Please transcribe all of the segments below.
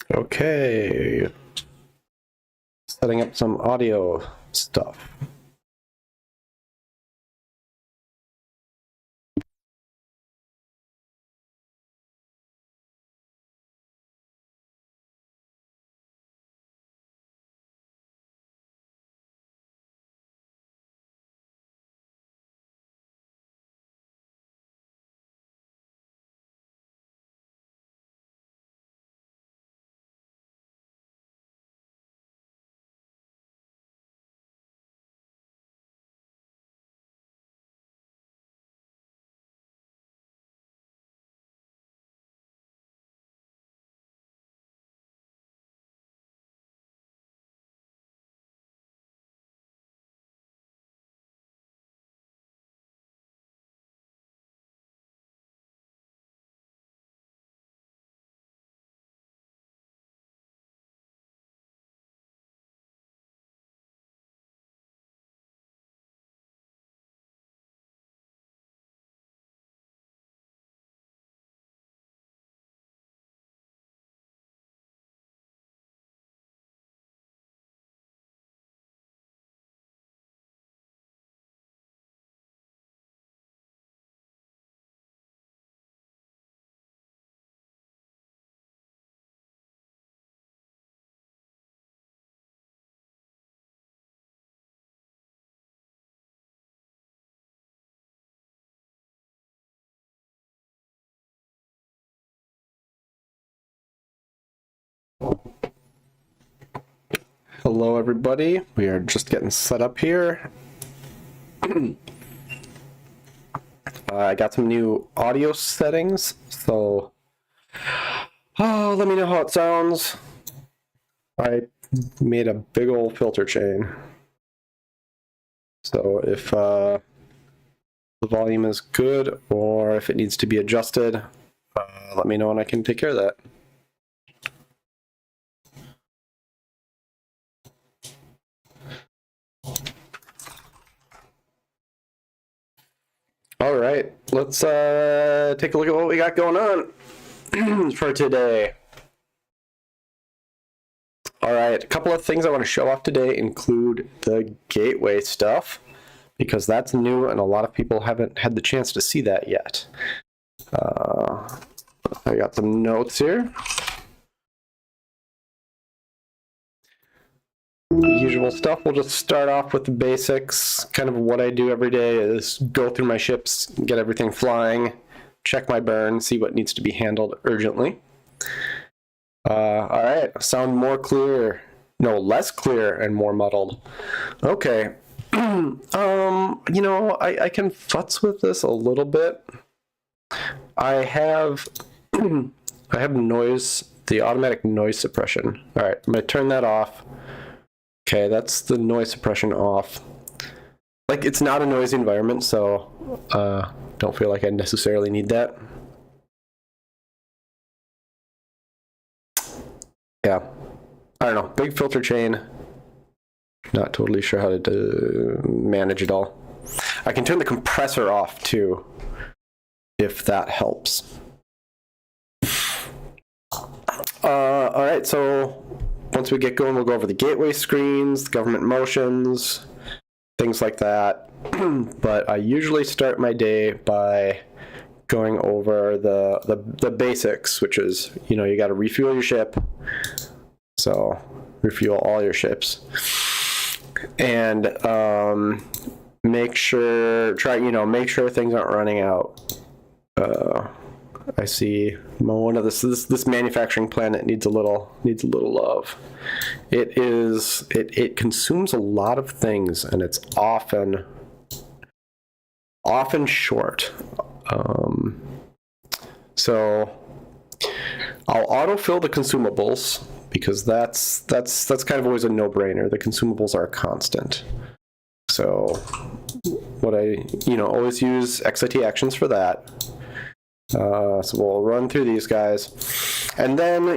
Okay, setting up some audio stuff. Hello, everybody. We are just getting set up here. I got some new audio settings, so let me know how it sounds. I made a big old filter chain, so if the volume is good or if it needs to be adjusted, let me know and I can take care of that. All right, let's take a look at what we got going on for today. All right, a couple of things I want to show off today include the gateway stuff, because that's new and a lot of people haven't had the chance to see that yet. I got some notes here. Usual stuff. We'll just start off with the basics. Kind of what I do every day is go through my ships, get everything flying, check my burn, see what needs to be handled urgently. All right, sound more clear. No, less clear and more muddled. Okay. You know, I can futz with this a little bit. I have noise, the automatic noise suppression. All right, I'm gonna turn that off. Okay, that's the noise suppression off. Like, it's not a noisy environment, so don't feel like I necessarily need that. Yeah, I don't know, big filter chain. Not totally sure how to manage it all. I can turn the compressor off too, if that helps. All right, so once we get going, we'll go over the gateway screens, the government motions, things like that. But I usually start my day by going over the basics, which is, you know, you got to refuel your ship. So refuel all your ships, and make sure things aren't running out. I see one of this manufacturing plant needs a little love. It consumes a lot of things, and it's often short. So I'll autofill the consumables, because that's kind of always a no-brainer. The consumables are a constant. So what I always use XIT actions for that. So we'll run through these guys, and then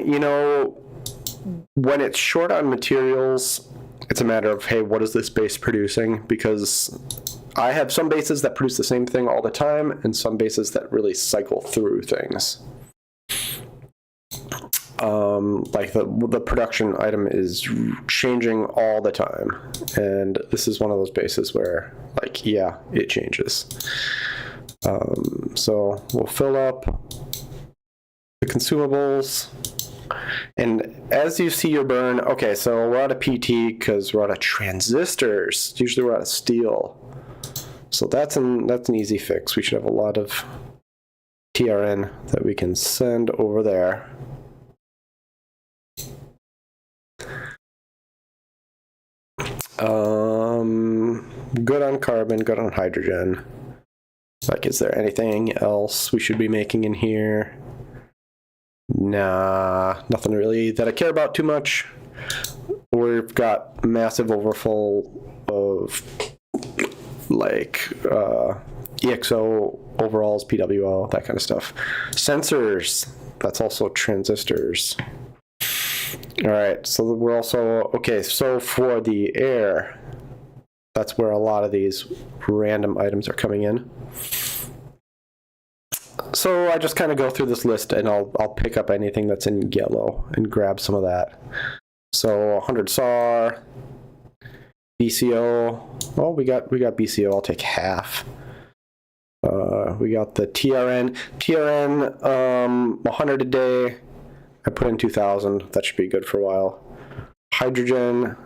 when it's short on materials, it's a matter of, hey, what is this base producing? Because I have some bases that produce the same thing all the time, and some bases that really cycle through things. like the production item is changing all the time, and this is one of those bases where, like, yeah, it changes. So we'll fill up the consumables, and as you see your burn, okay, so we're out of PT because we're out of transistors. Usually we're out of steel, so that's an easy fix. We should have a lot of TRN that we can send over there. Good on carbon, good on hydrogen. Like, is there anything else we should be making in here? Nah, nothing really that I care about too much. We've got massive overfull of, like, EXO, overalls, PWO, that kind of stuff. Sensors, that's also transistors. All right, so we're also, okay, so for the air, that's where a lot of these random items are coming in. So I just kind of go through this list, and I'll pick up anything that's in yellow and grab some of that. So 100 SAR, BCO. Oh, we got BCO. I'll take half. We got the TRN. TRN, 100 a day. I put in 2,000. That should be good for a while. Hydrogen.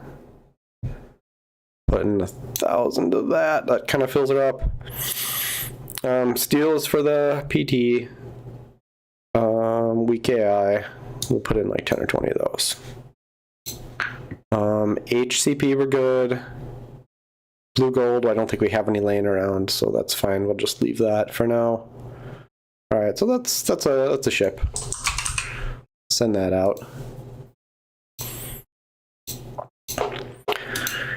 Put in 1,000 of that. That kind of fills it up. Steel is for the PT. Weak AI. We'll put in like 10 or 20 of those. HCP, we're good. Blue gold, I don't think we have any laying around, so that's fine. We'll just leave that for now. All right, so that's a ship. Send that out.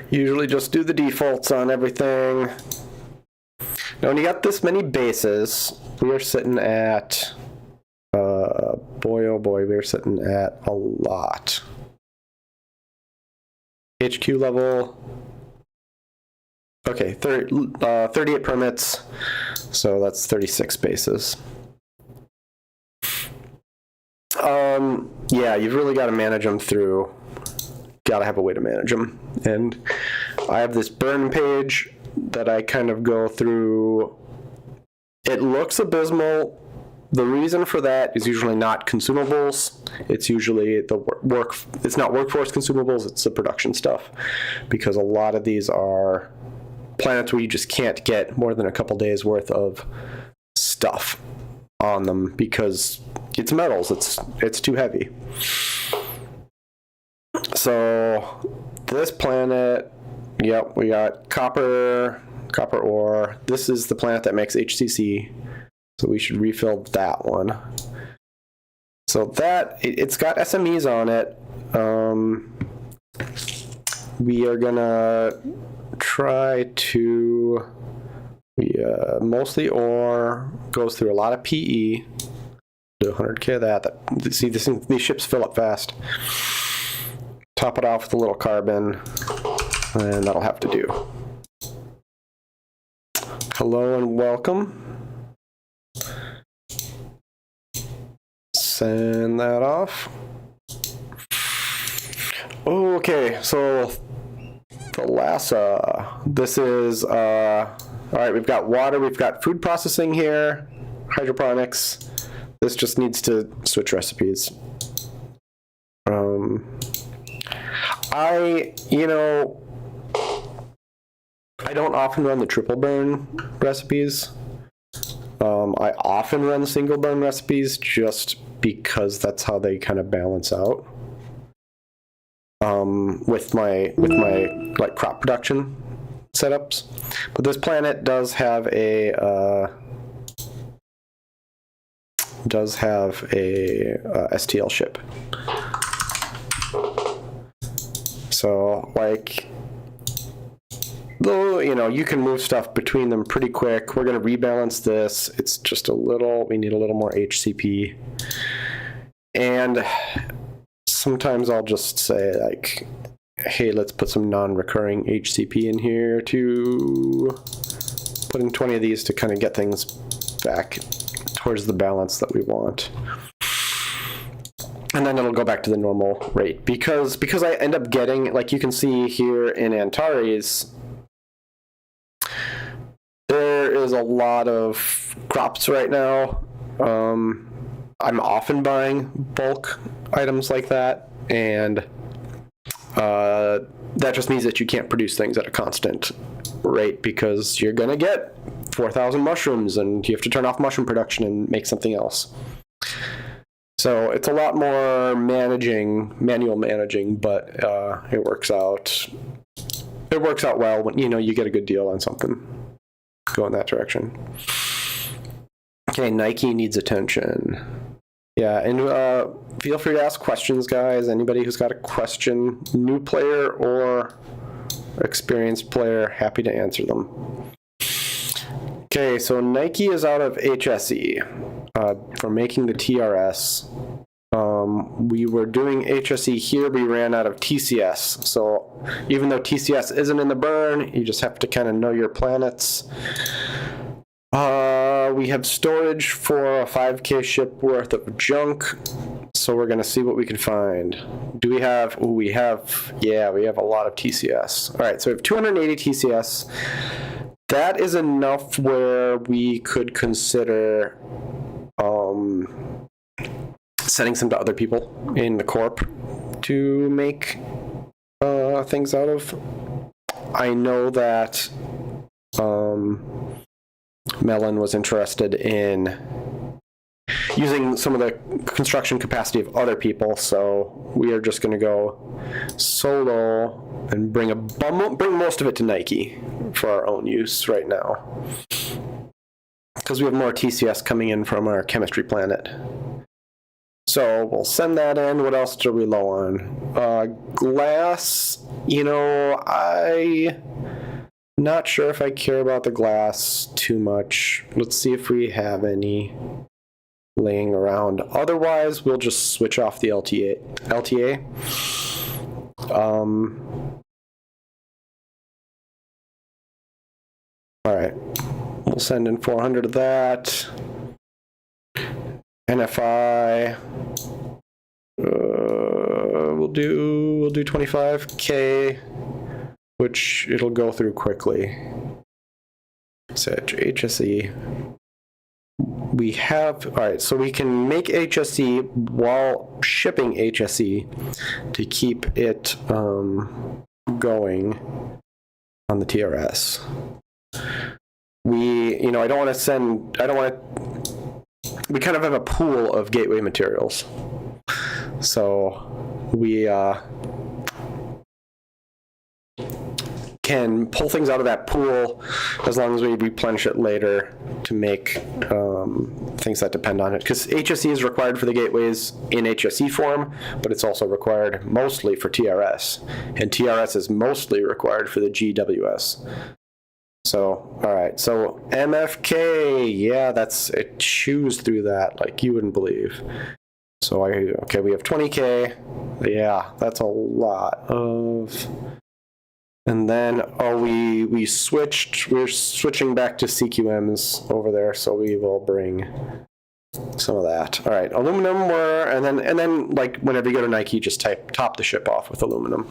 Usually just do the defaults on everything. Now, when you got this many bases, we are sitting at, boy, oh boy, we are sitting at a lot. HQ level, okay, 38 permits, so that's 36 bases. Yeah, you've really got to manage them through, got to have a way to manage them. And I have this burn page that I kind of go through. It looks abysmal. The reason for that is usually not consumables. It's usually the it's not workforce consumables, it's the production stuff. Because a lot of these are planets where you just can't get more than a couple days worth of stuff on them because it's metals, it's too heavy. So this planet, yep, we got copper ore. This is the planet that makes HCC, so we should refill that one. So that, it's got SMEs on it. We are gonna try to, mostly ore, goes through a lot of PE. Do 100K of that. See, these ships fill up fast. Top it off with a little carbon, and that'll have to do. Hello and welcome. Send that off. Okay, so the LASA. This is, all right, we've got water, we've got food processing here, hydroponics. This just needs to switch recipes. I don't often run the triple burn recipes. I often run the single burn recipes just because that's how they kind of balance out. With my like crop production setups. But this planet does have a STL ship. So, like, though, you can move stuff between them pretty quick. We're going to rebalance this. It's just we need a little more HCP. And sometimes I'll just say, like, hey, let's put some non-recurring HCP in here to put in 20 of these to kind of get things back towards the balance that we want. and then it'll go back to the normal rate. Because I end up getting, like you can see here in Antares, there is a lot of crops right now. I'm often buying bulk items like that, and that just means that you can't produce things at a constant rate, because you're going to get 4,000 mushrooms and you have to turn off mushroom production and make something else. So it's a lot more manual managing, but it works out. It works out well when you get a good deal on something. Go in that direction. Okay, Nike needs attention. Yeah, and feel free to ask questions, guys. Anybody who's got a question, new player or experienced player, happy to answer them. Okay, so Nike is out of HSE for making the TRS. We were doing HSE here, we ran out of TCS. So even though TCS isn't in the burn, you just have to kind of know your planets. We have storage for a 5K ship worth of junk, so we're going to see what we can find. Do we have, we have a lot of TCS. All right, so we have 280 TCS. That is enough where we could consider sending some to other people in the corp to make things out of. I know that Melon was interested in using some of the construction capacity of other people, so we are just going to go solo and bring most of it to Nike for our own use right now, because we have more TCS coming in from our chemistry planet. So we'll send that in. What else are we low on? Glass, I'm not sure if I care about the glass too much. Let's see if we have any laying around. Otherwise, we'll just switch off the LTA. All right, we'll send in 400 of that. NFI, we'll do 25K, which it'll go through quickly. HSE. We have, all right, so we can make HSE while shipping HSE to keep it going on the TRS. We kind of have a pool of gateway materials. So we can pull things out of that pool as long as we replenish it later to make things that depend on it. Because HSE is required for the gateways in HSE form, but it's also required mostly for TRS. And TRS is mostly required for the GWS. So, all right, so MFK, yeah, it chews through that like you wouldn't believe. So, okay, we have 20K. Yeah, that's a lot of... And then, we're switching back to CQMs over there, so we will bring some of that. All right, aluminum, and then like whenever you go to Nike, just top the ship off with aluminum.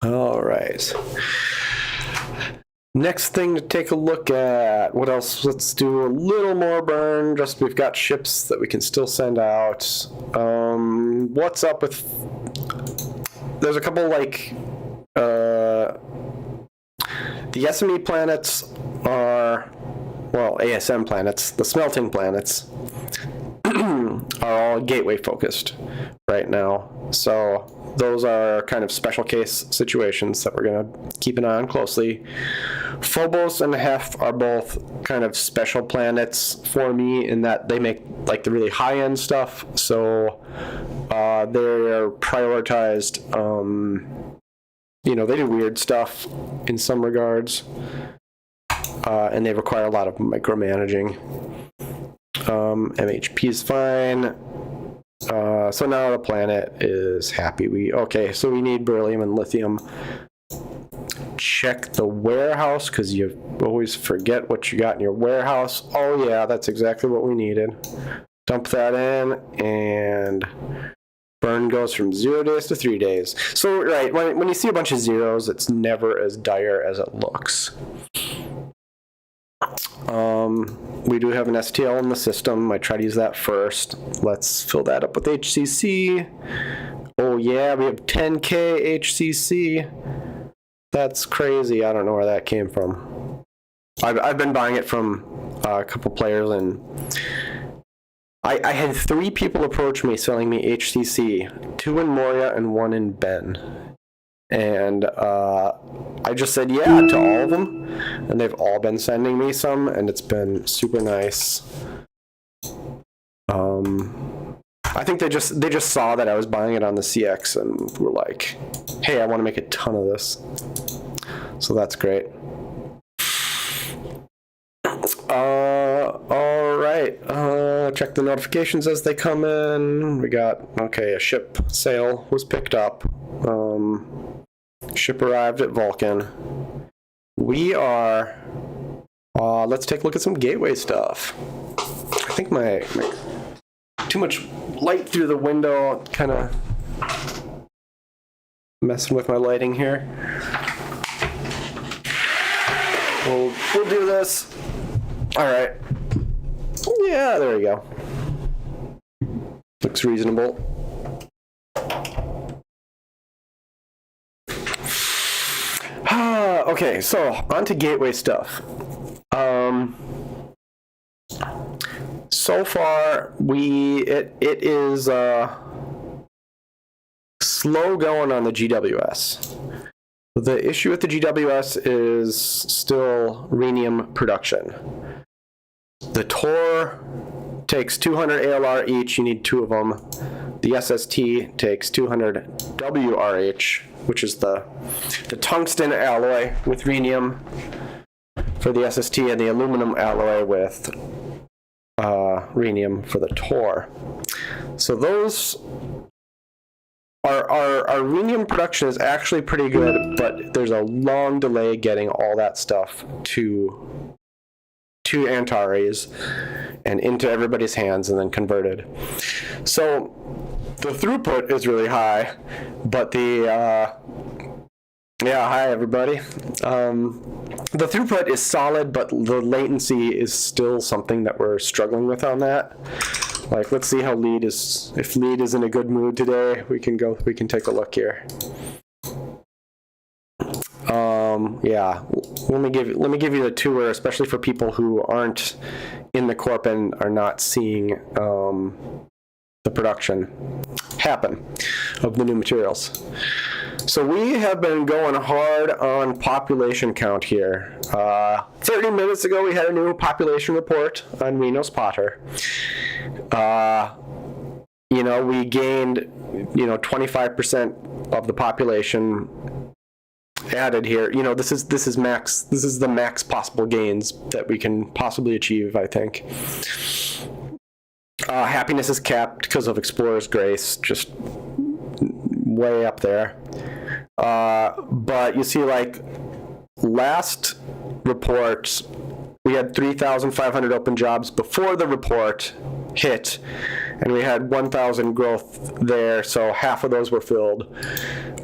All right. Next thing to take a look at. What else? Let's do a little more burn. Just we've got ships that we can still send out. What's up with? There's a couple like the SME planets are ASM planets. The smelting planets are all gateway focused right now. So those are kind of special case situations that we're going to keep an eye on closely. Phobos and Hef are both kind of special planets for me in that they make like the really high-end stuff. So they're prioritized. They do weird stuff in some regards. And they require a lot of micromanaging. MHP is fine. So now the planet is happy. So we need beryllium and lithium check the warehouse because you always forget what you got in your warehouse. Oh yeah, that's exactly what we needed. Dump that in, and burn goes from 0 days to 3 days. So, right, when you see a bunch of zeros, it's never as dire as it looks. We do have an STL in the system. I try to use that first. Let's fill that up with HCC. Oh yeah, we have 10K HCC. That's crazy. I don't know where that came from. I've been buying it from a couple players, and I had 3 people approach me selling me HCC, 2 in Moria and 1 in Ben. And I just said yeah to all of them, and they've all been sending me some, and it's been super nice. I think they just saw that I was buying it on the CX and were like, hey, I want to make a ton of this. So that's great. All right. Check the notifications as they come in. We got, okay, a ship sale was picked up. Ship arrived at Vulcan. We are, let's take a look at some gateway stuff. I think my too much light through the window, kind of messing with my lighting here. We'll do this. All right. Yeah, there we go. Looks reasonable. Okay, so on to gateway stuff. So far, it is slow going on the GWS. The issue with the GWS is still rhenium production. The Tor takes 200 ALR each. You need 2 of them. The SST takes 200 WRH, which is the tungsten alloy with rhenium for the SST, and the aluminum alloy with rhenium for the Tor. So those our rhenium production is actually pretty good, but there's a long delay getting all that stuff to Antares and into everybody's hands and then converted. So the throughput is really high, but the hi everybody. The throughput is solid, but the latency is still something that we're struggling with on that. Like, let's see how Lead is. If Lead is in a good mood today, we can take a look here. Yeah, let me give you the tour, especially for people who aren't in the Corp and are not seeing the production happen of the new materials. So we have been going hard on population count here. 30 minutes ago, we had a new population report on Minos Potter. We gained, 25% of the population added here. This is max. This is the max possible gains that we can possibly achieve, I think. Happiness is capped because of Explorer's Grace, just way up there. But you see, like, last report, we had 3,500 open jobs before the report hit, and we had 1,000 growth there, so half of those were filled.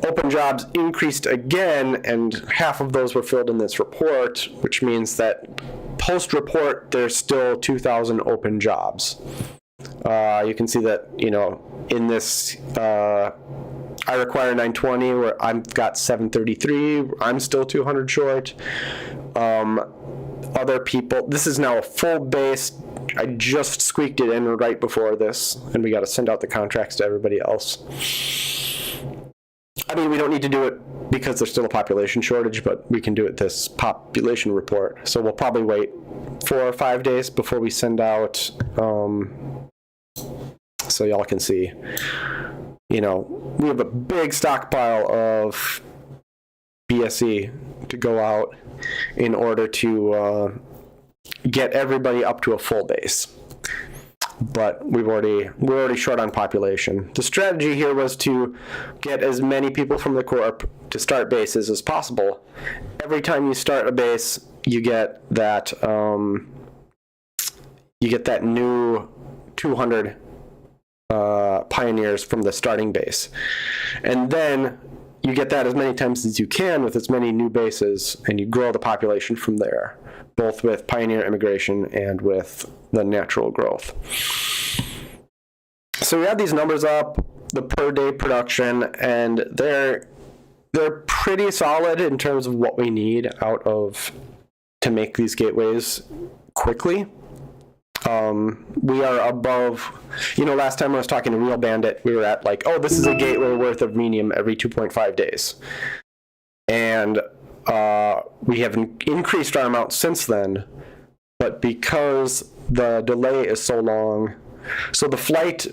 Open jobs increased again, and half of those were filled in this report, which means that post-report, there's still 2,000 open jobs. You can see that, in this, I require 920, where I've got 733. I'm still 200 short. Other people, this is now a full base. I just squeaked it in right before this, and we got to send out the contracts to everybody else. I mean, we don't need to do it because there's still a population shortage, but we can do it this population report. So we'll probably wait 4 or 5 days before we send out, so y'all can see. We have a big stockpile of BSE to go out in order to get everybody up to a full base. But we're already short on population. The strategy here was to get as many people from the Corp to start bases as possible. Every time you start a base, you get that new 200 pioneers from the starting base, and then you get that as many times as you can with as many new bases, and you grow the population from there, both with pioneer immigration and with the natural growth. So we have these numbers up, the per day production, and they're pretty solid in terms of what we need to make these gateways quickly. We are above, last time I was talking to Real Bandit, we were at like, this is a gateway worth of rhenium every 2.5 days. And we have increased our amount since then, but because the delay is so long, so the flight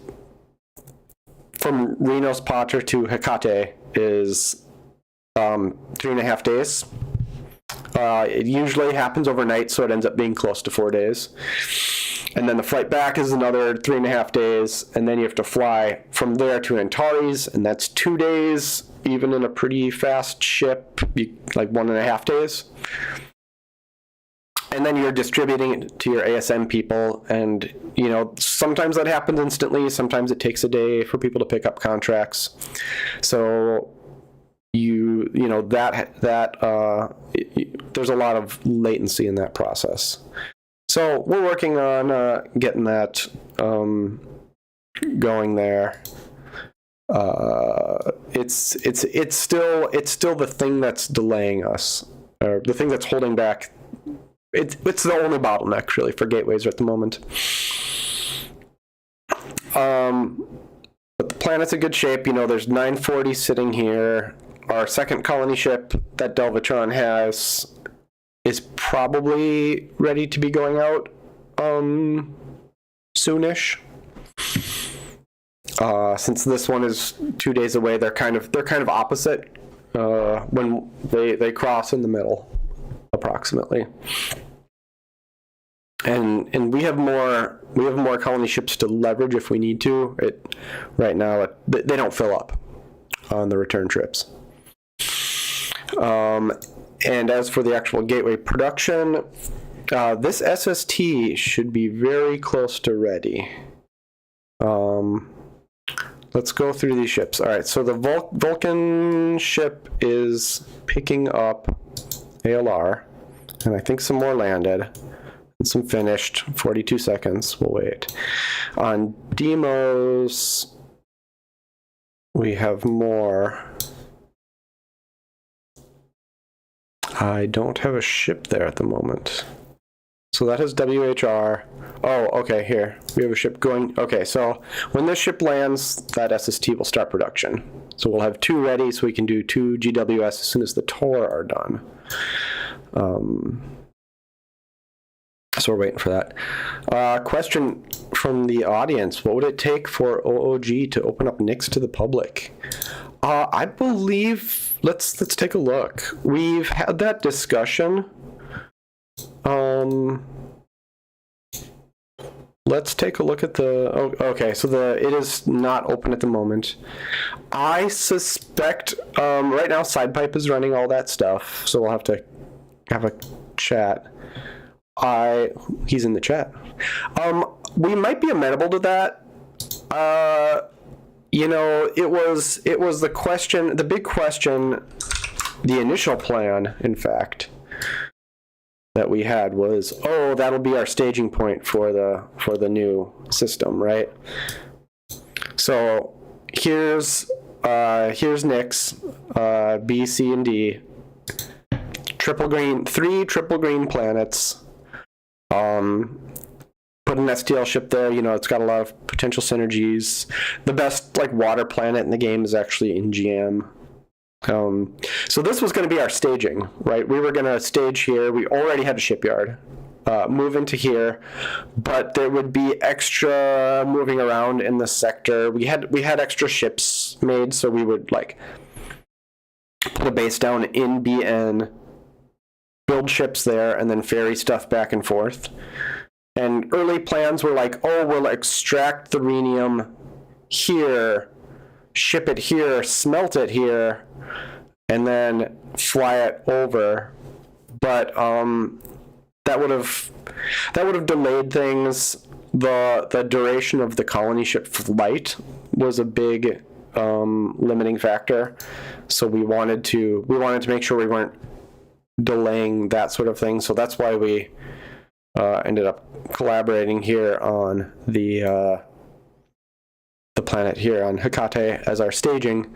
from Rhinos Pater to Hecate is 3.5 days. It usually happens overnight, so it ends up being close to 4 days. And then the flight back is another 3.5 days, and then you have to fly from there to Antares, and that's 2 days, even in a pretty fast ship, like 1.5 days. And then you're distributing it to your ASM people, and sometimes that happens instantly, sometimes it takes a day for people to pick up contracts. So there's a lot of latency in that process. So we're working on getting that going there. It's still the thing that's delaying us, or the thing that's holding back. It's the only bottleneck really for gateways at the moment. But the planet's in good shape. There's 940 sitting here. Our second colony ship that Delvatron has is probably ready to be going out soonish. Since this one is 2 days away, they're kind of opposite when they cross in the middle, approximately. And we have more colony ships to leverage if we need to. Right now they don't fill up on the return trips. And as for the actual gateway production, this SST should be very close to ready. Let's go through these ships. All right, so the Vulcan ship is picking up ALR, and I think some more landed, and some finished. 42 seconds, we'll wait. On Deimos, we have more. I don't have a ship there at the moment. So that is WHR. Oh, okay, here. We have a ship going. Okay, so when this ship lands, that SST will start production. So we'll have 2 ready, so we can do 2 GWS as soon as the Tor are done. So we're waiting for that. Question from the audience. What would it take for OOG to open up NICS to the public? I believe, let's take a look. We've had that discussion. Let's take a look at okay, so it is not open at the moment. I suspect, right now SidePipe is running all that stuff, so we'll have to have a chat. He's in the chat. We might be amenable to that. It was the question, the big question, the initial plan, in fact, that we had was, that'll be our staging point for the new system, right? So here's NICS, B, C, and D. 3 triple green planets. Put an STL ship there, it's got a lot of potential synergies. The best water planet in the game is actually in GM. So this was going to be our staging, right? We were going to stage here. We already had a shipyard. Move into here, but there would be extra moving around in the sector. We had extra ships made, so we would put a base down in BN, build ships there, and then ferry stuff back and forth. And early plans were we'll extract the rhenium here, ship it here, smelt it here, and then fly it over. But that would have delayed things. The duration of the colony ship flight was a big limiting factor. So we wanted to make sure we weren't delaying that sort of thing. So that's why we ended up collaborating here on the planet here on Hecate as our staging.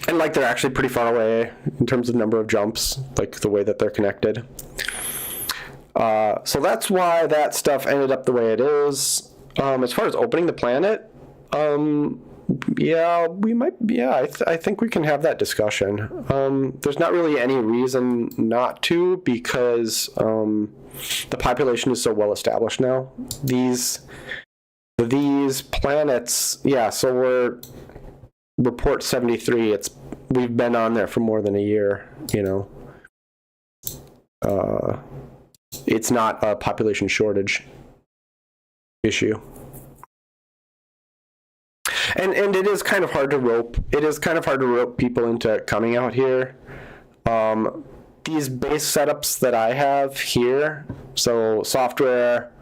And like they're actually pretty far away in terms of number of jumps, like the way that they're connected. So that's why that stuff ended up the way it is. As far as opening the planet, yeah, we might. Yeah, I think we can have that discussion. There's not really any reason not to, because the population is so well established now. These planets, yeah. So we're report 73. We've been on there for more than a year. You know, it's not a population shortage issue. And it is kind of hard to rope. It is kind of hard to rope people into coming out here. These base setups that I have here, so software,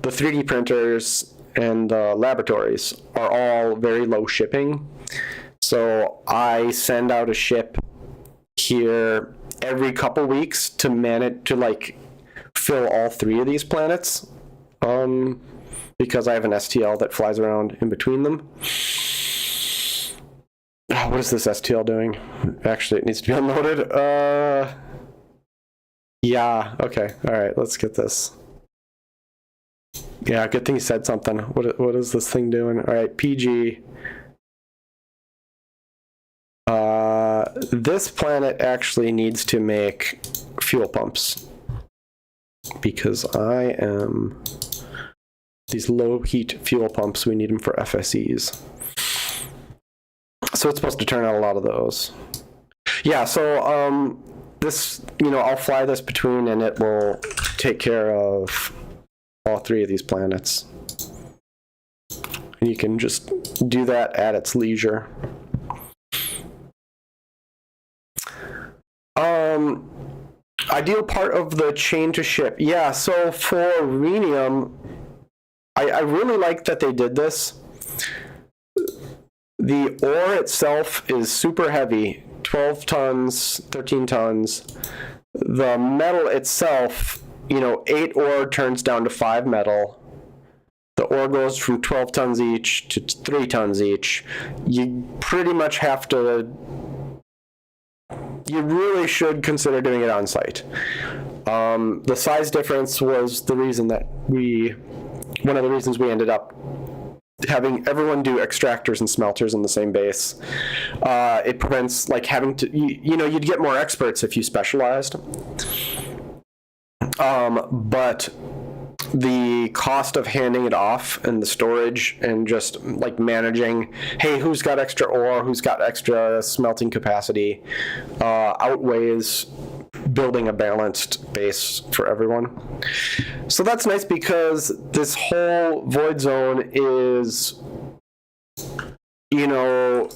the 3D printers, and the laboratories are all very low shipping. So I send out a ship here every couple weeks to manage to like fill all 3 of these planets. Because I have an STL that flies around in between them. What is this STL doing? Actually, it needs to be unloaded. Yeah, okay. All right, let's get this. Yeah, good thing you said something. What is this thing doing? All right, PG. This planet actually needs to make fuel pumps. Because I am... These low heat fuel pumps, we need them for FSEs. So it's supposed to turn out a lot of those. Yeah, so this, you know, I'll fly this between and it will take care of all 3 of these planets. And you can just do that at its leisure. Ideal part of the chain to ship. Yeah, so for rhenium, I really like that they did this. The ore itself is super heavy, 12 tons, 13 tons. The metal itself, you know, 8 ore turns down to 5 metal. The ore goes from 12 tons each to 3 tons each. You pretty much have to, you really should consider doing it on site. The size difference was the reason that one of the reasons we ended up having everyone do extractors and smelters in the same base. It prevents like having to, you know, you'd get more experts if you specialized. But the cost of handing it off and the storage and just like managing, hey, who's got extra ore, who's got extra smelting capacity, outweighs building a balanced base for everyone. So that's nice because this whole void zone is, you know,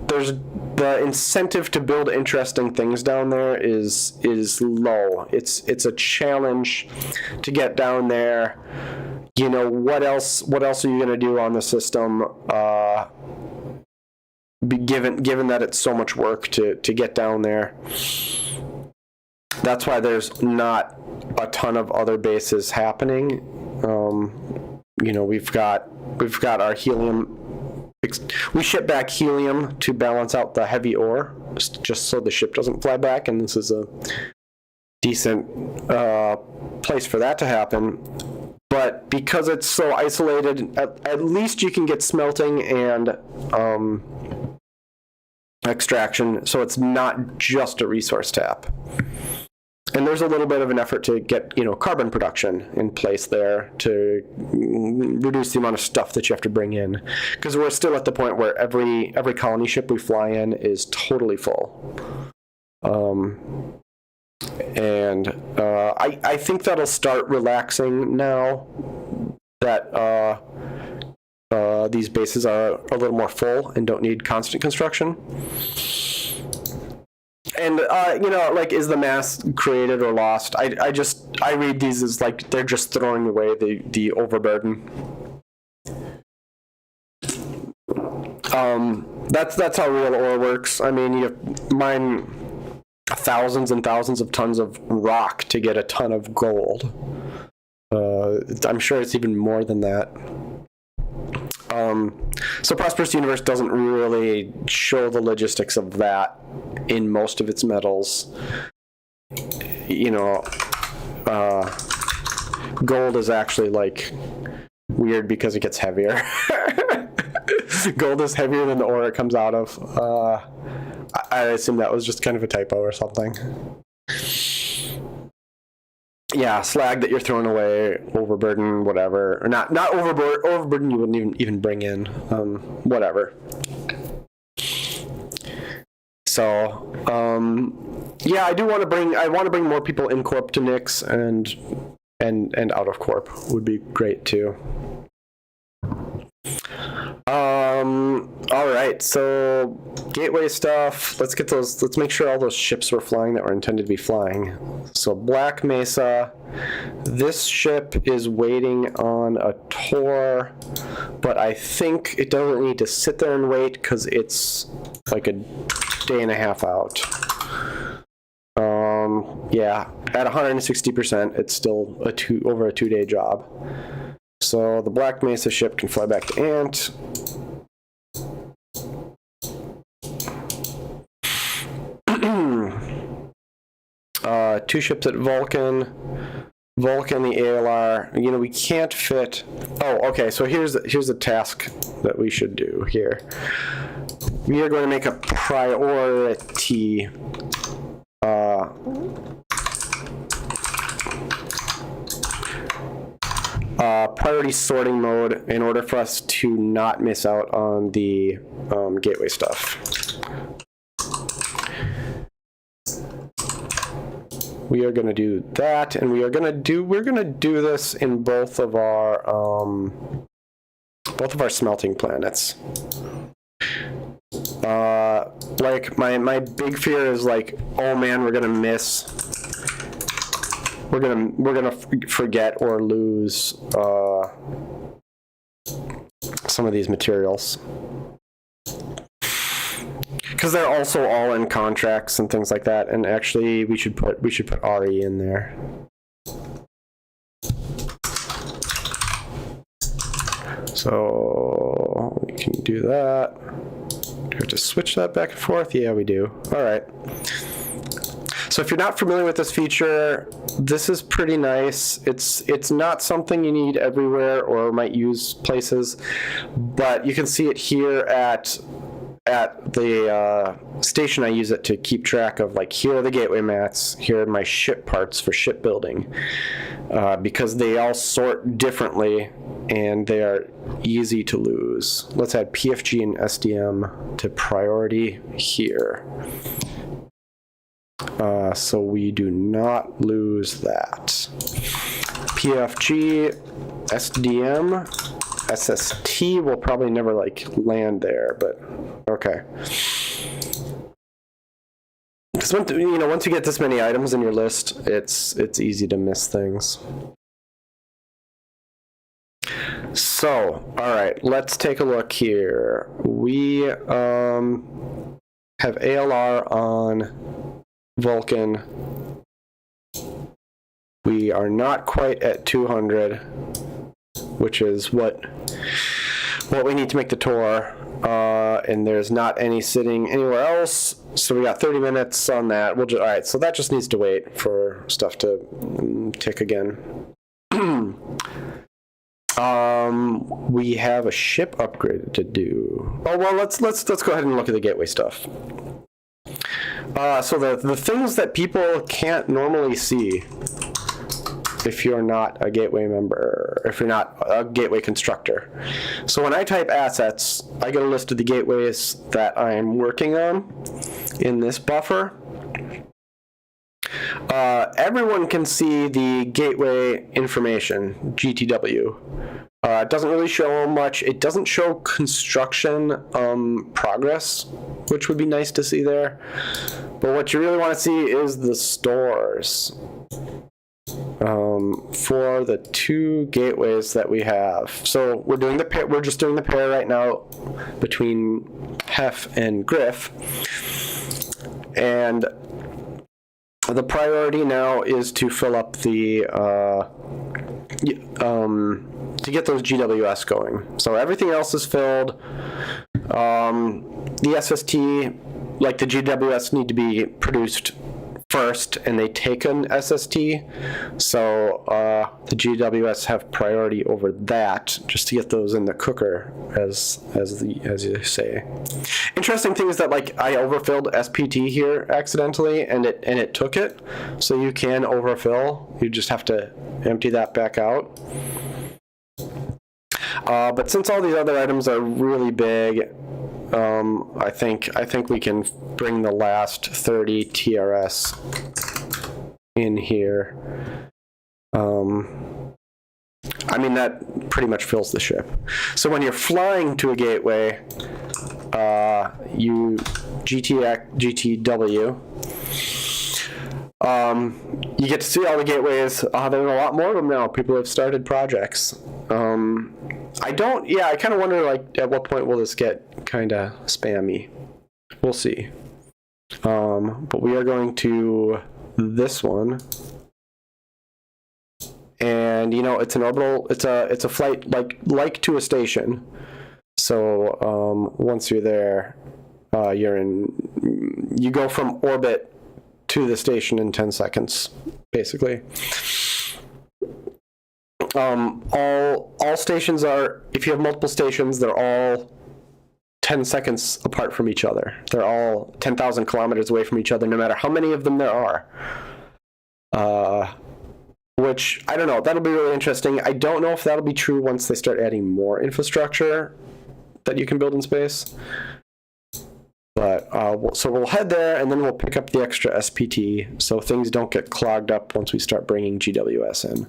there's the incentive to build interesting things down there is low. It's a challenge to get down there. You know, what else are you going to do on the system? Given that it's so much work to get down there. That's why there's not a ton of other bases happening. You know, we've got our helium. We ship back helium to balance out the heavy ore, just so the ship doesn't fly back, and this is a decent place for that to happen. But because it's so isolated, at least you can get smelting and extraction, so it's not just a resource tap. And there's a little bit of an effort to get, you know, carbon production in place there to reduce the amount of stuff that you have to bring in, because we're still at the point where every colony ship we fly in is totally full. I think that'll start relaxing now that these bases are a little more full and don't need constant construction. And, like, is the mass created or lost? I read these as, like, they're just throwing away the overburden. That's how real ore works. I mean, you mine thousands and thousands of tons of rock to get a ton of gold. I'm sure it's even more than that. So Prosperous Universe doesn't really show the logistics of that in most of its metals. Gold is actually, like, weird because it gets heavier. Gold is heavier than the ore it comes out of. I assume that was just kind of a typo or something. Yeah, slag that you're throwing away, overburden, whatever. Or not overburden you wouldn't even bring in. Whatever. So, yeah, I want to bring more people in Corp to Nix, and out of Corp would be great too. All right, so gateway stuff. Let's make sure all those ships were flying that were intended to be flying. So Black Mesa, this ship is waiting on a tour, but I think it doesn't need to sit there and wait because it's like a day and a half out. Yeah, at 160%, it's still over a 2-day job. So the Black Mesa ship can fly back to Ant. Two ships at Vulcan. Vulcan, the ALR. We can't fit. Oh, okay. So here's the task that we should do here. We are going to make a priority. Priority sorting mode in order for us to not miss out on the gateway stuff. We are going to do that, and we're going to do this in both of our smelting planets. Like my big fear is, like, oh man, we're gonna forget or lose some of these materials, because they're also all in contracts and things like that. And actually, we should put RE in there. So we can do that. Do we have to switch that back and forth? Yeah, we do. All right. So if you're not familiar with this feature, this is pretty nice. It's not something you need everywhere or might use places, but you can see it here at the station. I use it to keep track of, like, here are the gateway mats, here are my ship parts for shipbuilding, because they all sort differently and they are easy to lose. Let's add PFG and SDM to priority here. So we do not lose that. PFG, SDM, SST will probably never, like, land there, but okay. Because once you get this many items in your list, it's easy to miss things. So, all right, let's take a look here. We have ALR on Vulcan. We are not quite at 200, which is what we need to make the tour, and there's not any sitting anywhere else, so we got 30 minutes on that. All right, so that just needs to wait for stuff to tick again. We have a ship upgrade to do. Oh well, let's go ahead and look at the gateway stuff. So the things that people can't normally see if you're not a gateway member, if you're not a gateway constructor. So when I type assets, I get a list of the gateways that I'm working on in this buffer. Everyone can see the gateway information, GTW, It doesn't really show much. It doesn't show construction progress, which would be nice to see there. But what you really want to see is the stores for the two gateways that we have. So we're doing the pair. We're just doing the pair right now between Hef and Griff, and the priority now is to fill up the to get those GWS going. So everything else is filled. The SST, like the GWS, need to be produced first, and they take an SST. So the GWS have priority over that, just to get those in the cooker, as you say. Interesting thing is that, like, I overfilled SPT here accidentally, and it took it. So you can overfill. You just have to empty that back out. But since all these other items are really big, I think we can bring the last 30 TRS in here. I mean, that pretty much fills the ship. So when you're flying to a gateway, you GTW, you get to see all the gateways. There are a lot more of them now. People have started projects. I kind of wonder, like, at what point will this get kind of spammy? We'll see. But we are going to this one, and it's an orbital. It's a flight like to a station. So once you're there, you go from orbit to the station in 10 seconds, basically. All stations are, if you have multiple stations, they're all 10 seconds apart from each other. They're all 10,000 kilometers away from each other, no matter how many of them there are. Which, I don't know, that'll be really interesting. I don't know if that'll be true once they start adding more infrastructure that you can build in space. But so we'll head there, and then we'll pick up the extra SPT, so things don't get clogged up once we start bringing GWS in.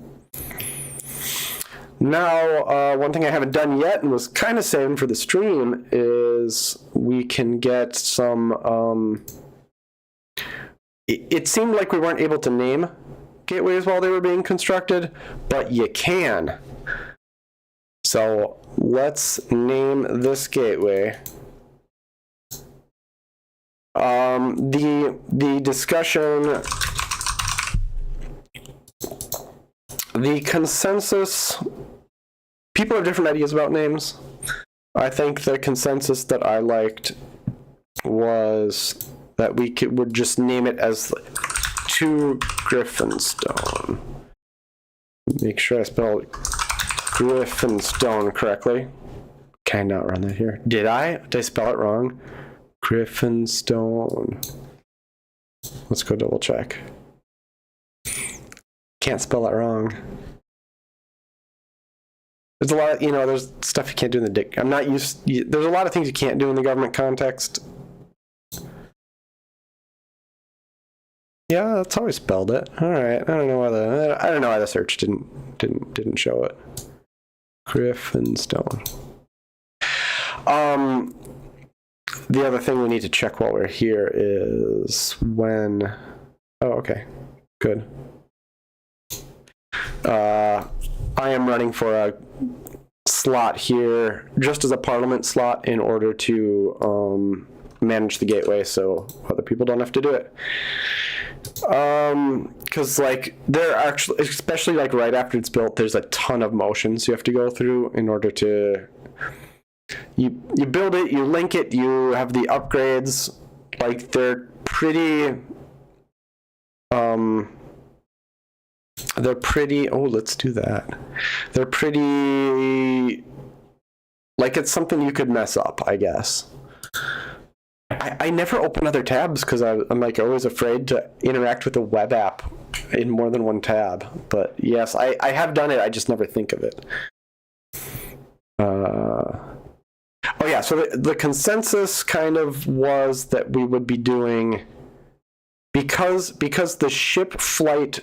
Now, one thing I haven't done yet and was kind of saving for the stream is we can get some... It seemed like we weren't able to name gateways while they were being constructed, but you can. So let's name this gateway. The discussion... The consensus... People have different ideas about names. I think the consensus that I liked was that we would just name it as To Griffinstone. Make sure I spelled Griffinstone correctly. Can I not run that here? Did I? Did I spell it wrong? Griffinstone. Let's go double check. Can't spell it wrong. There's a lot of, there's stuff you can't do in the I'm not used, there's a lot of things you can't do in the government context. Yeah, that's how I spelled it. All right, I don't know why the search didn't show it. Griffinstone. The other thing we need to check while we're here is when. Oh, okay, good. I am running for a slot here, just as a parliament slot, in order to manage the gateway, so other people don't have to do it. Because they're actually, especially right after it's built, there's a ton of motions you have to go through in order to. You build it, you link it, you have the upgrades. They're pretty. They're pretty. Oh, let's do that. They're pretty. It's something you could mess up, I guess. I never open other tabs because I'm always afraid to interact with the web app in more than one tab. But yes, I have done it. I just never think of it. Oh yeah. So the consensus kind of was that we would be doing because the ship flight.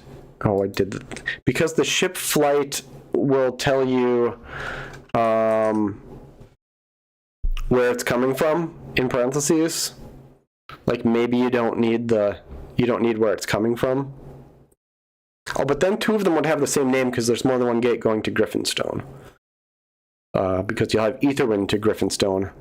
Because the ship flight will tell you where it's coming from in parentheses. Like maybe you don't need where it's coming from. Oh, but then two of them would have the same name because there's more than one gate going to Griffinstone. Because you'll have Etherwind to Griffinstone.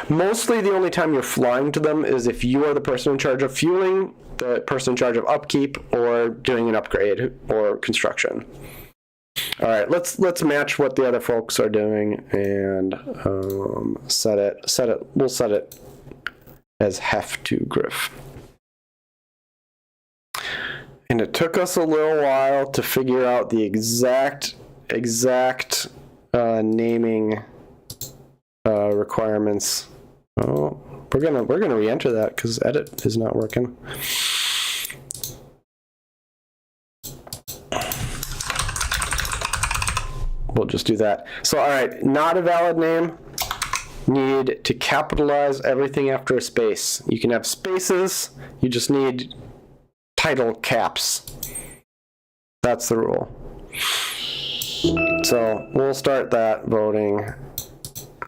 Mostly the only time you're flying to them is if you are the person in charge of fueling, the person in charge of upkeep, or doing an upgrade or construction. All right, let's match what the other folks are doing and set it. We'll set it as hef to Griff. And it took us a little while to figure out the exact naming requirements. Oh, we're gonna re-enter that because edit is not working. We'll just do that. So, all right, not a valid name. Need to capitalize everything after a space. You can have spaces. You just need title caps. That's the rule. So we'll start that voting,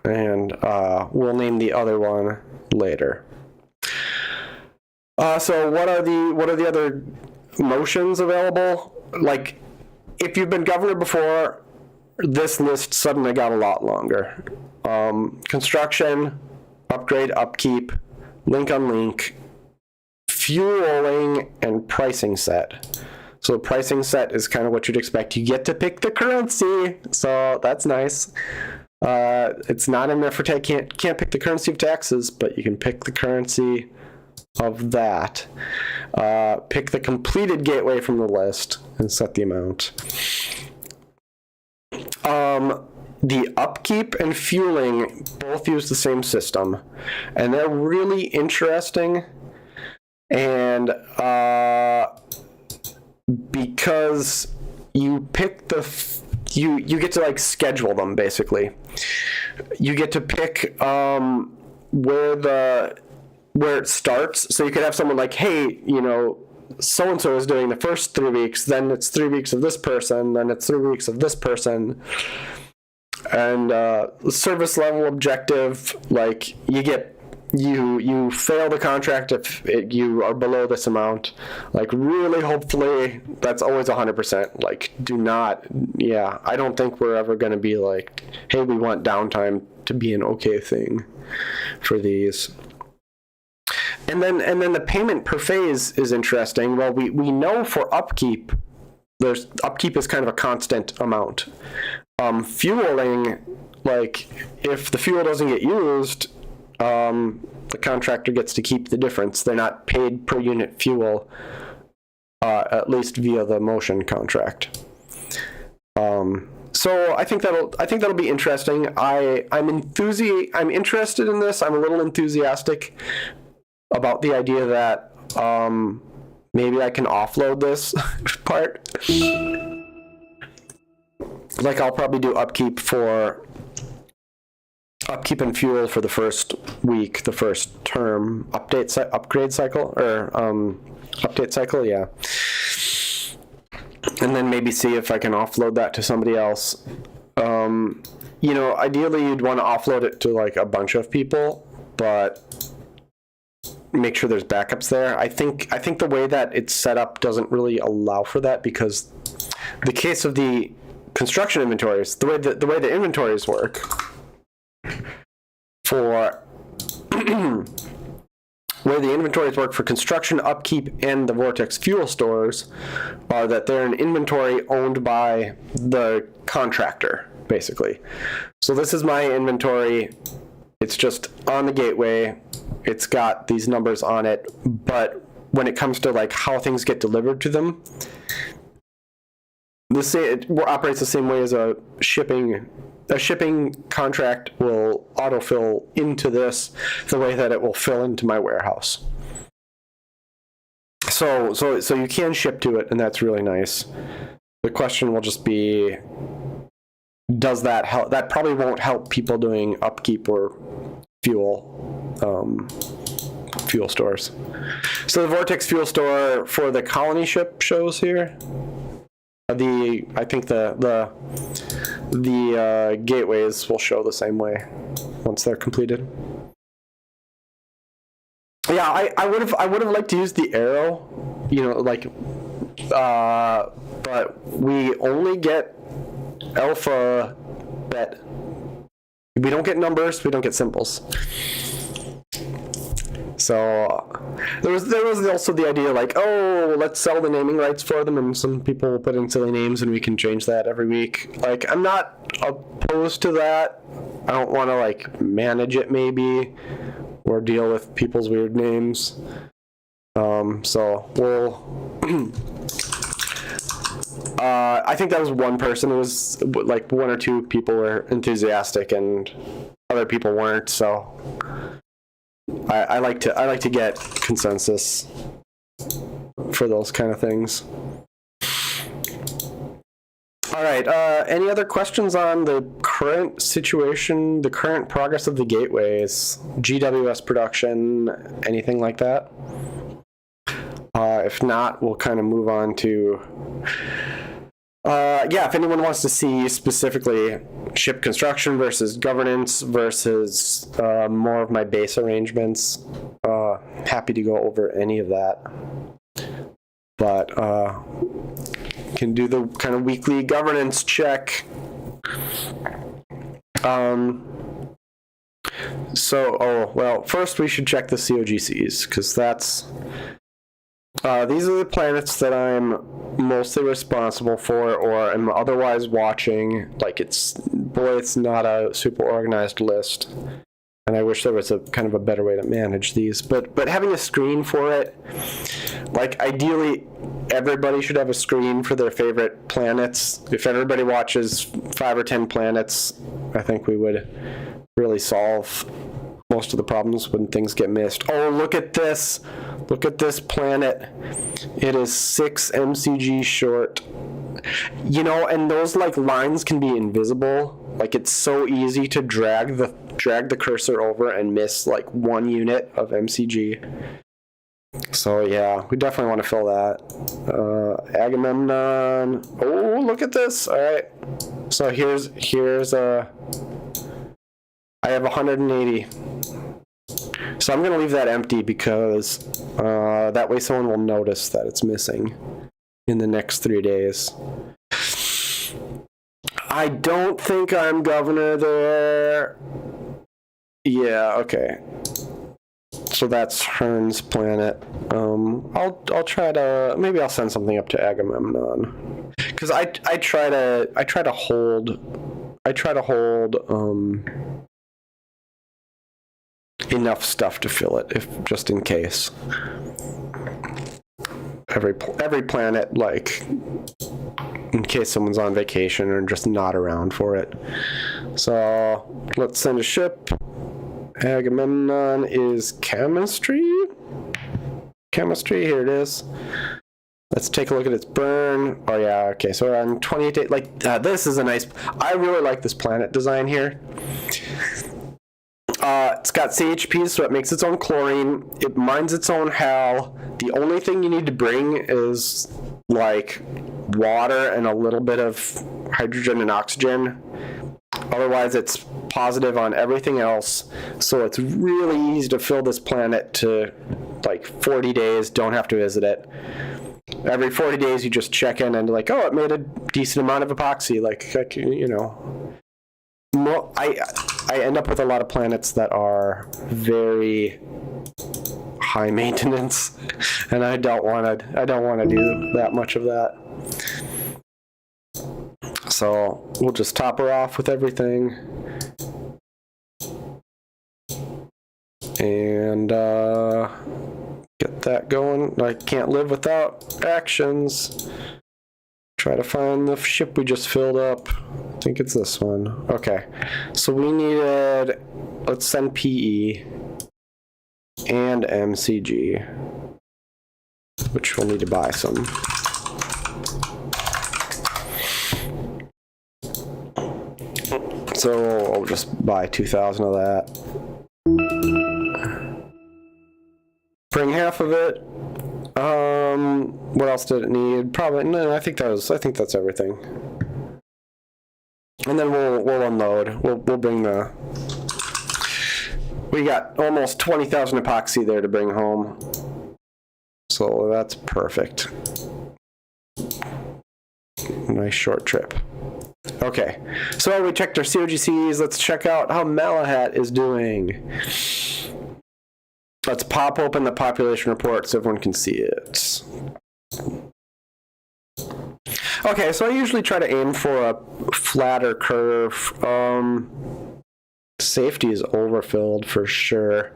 and we'll name the other one later. So what are the other motions available? Like, if you've been governor before, this list suddenly got a lot longer. Construction, upgrade, upkeep, link unlink, fueling, and pricing set. So the pricing set is kind of what you'd expect. You get to pick the currency, so that's nice. It's not in there for can't pick the currency of taxes, but you can pick the currency of that. Pick the completed gateway from the list and set the amount. The upkeep and fueling both use the same system, and they're really interesting. And because you pick you get to like schedule them basically. You get to pick where it starts. So you could have someone like, hey, so and so is doing the first 3 weeks, then it's 3 weeks of this person, then it's 3 weeks of this person. And service level objective, like you fail the contract if you are below this amount. Like really, hopefully, that's always 100%. Like I don't think we're ever going to be like, hey, we want downtime to be an okay thing for these. And then the payment per phase is interesting. Well, we know for upkeep, upkeep is kind of a constant amount. Fueling, like if the fuel doesn't get used, the contractor gets to keep the difference. They're not paid per unit fuel, at least via the motion contract. So I think that'll be interesting. I'm interested in this. I'm a little enthusiastic about the idea that maybe I can offload this part. Like I'll probably do upkeep and fuel for the first week, the first term, upgrade cycle, yeah. And then maybe see if I can offload that to somebody else. Ideally you'd want to offload it to like a bunch of people, but make sure there's backups there. I think the way that it's set up doesn't really allow for that, because the case of the construction inventories, the way the inventories work for where the inventories work for construction, upkeep, and the Vortex fuel stores are that they're an inventory owned by the contractor, basically. So this is my inventory. It's just on the gateway. It's got these numbers on it, but when it comes to like how things get delivered to them, it operates the same way as a shipping contract will autofill into this, the way that it will fill into my warehouse. So you can ship to it, and that's really nice. The question will just be, does that help? That probably won't help people doing upkeep or fuel fuel stores. So the Vortex fuel store for the colony ship shows here. I think the gateways will show the same way once they're completed. Yeah, I would have liked to use the arrow, but we only get alphabet. We don't get numbers. We don't get symbols. So there was also the idea like, oh, let's sell the naming rights for them, and some people will put in silly names, and we can change that every week. Like, I'm not opposed to that. I don't want to like manage it maybe, or deal with people's weird names. So we'll. I think that was one person. It was like one or two people were enthusiastic, and other people weren't. So I like to get consensus for those kind of things. All right. Any other questions on the current situation, the current progress of the gateways, GWS production, anything like that? If not, we'll kind of move on to, if anyone wants to see specifically ship construction versus governance versus more of my base arrangements, happy to go over any of that. But can do the kind of weekly governance check. First we should check the COGCs, because that's these are the planets that I'm mostly responsible for, or am otherwise watching. Like, it's not a super organized list, and I wish there was a kind of a better way to manage these. But having a screen for it, like, ideally everybody should have a screen for their favorite planets. If everybody watches 5 or 10 planets, I think we would really solve most of the problems when things get missed. Oh, look at this. Look at this planet. It is 6 MCG short. And those like lines can be invisible. Like, it's so easy to drag the cursor over and miss like 1 unit of MCG. So yeah, we definitely want to fill that. Agamemnon. Oh, look at this. All right. So here's I have 180. So I'm going to leave that empty, because that way someone will notice that it's missing in the next 3 days. I don't think I'm governor there. Yeah, okay. So that's Hearn's planet. I'll try to, maybe I'll send something up to Agamemnon, because I try to hold enough stuff to fill it, if just in case. Every planet, like, in case someone's on vacation or just not around for it. So let's send a ship. Agamemnon is chemistry. Here it is. Let's take a look at its burn. Oh yeah, okay. So we're on 28 days. Like, this is a nice. I really like this planet design here. It's got CHPs, so it makes its own chlorine. It mines its own HAL. The only thing you need to bring is like water and a little bit of hydrogen and oxygen. Otherwise, it's positive on everything else. So it's really easy to fill this planet to like 40 days. Don't have to visit it. Every 40 days, you just check in and like, oh, it made a decent amount of epoxy. Like I end up with a lot of planets that are very high maintenance, and I don't want to do that much of that. So we'll just top her off with everything, and get that going. I can't live without actions. Try to find the ship we just filled up. I think it's this one. Okay. So we needed, let's send PE and MCG, which we'll need to buy some. So I'll just buy 2,000 of that. bring half of it. What else did it need? Probably no. I think that's everything. And then we'll unload. We'll bring the. We got almost 20,000 epoxy there to bring home, so that's perfect. Nice short trip. Okay, so we checked our COGCs. Let's check out how Malahat is doing. Let's pop open the population report so everyone can see it. Okay, so I usually try to aim for a flatter curve. Safety is overfilled for sure.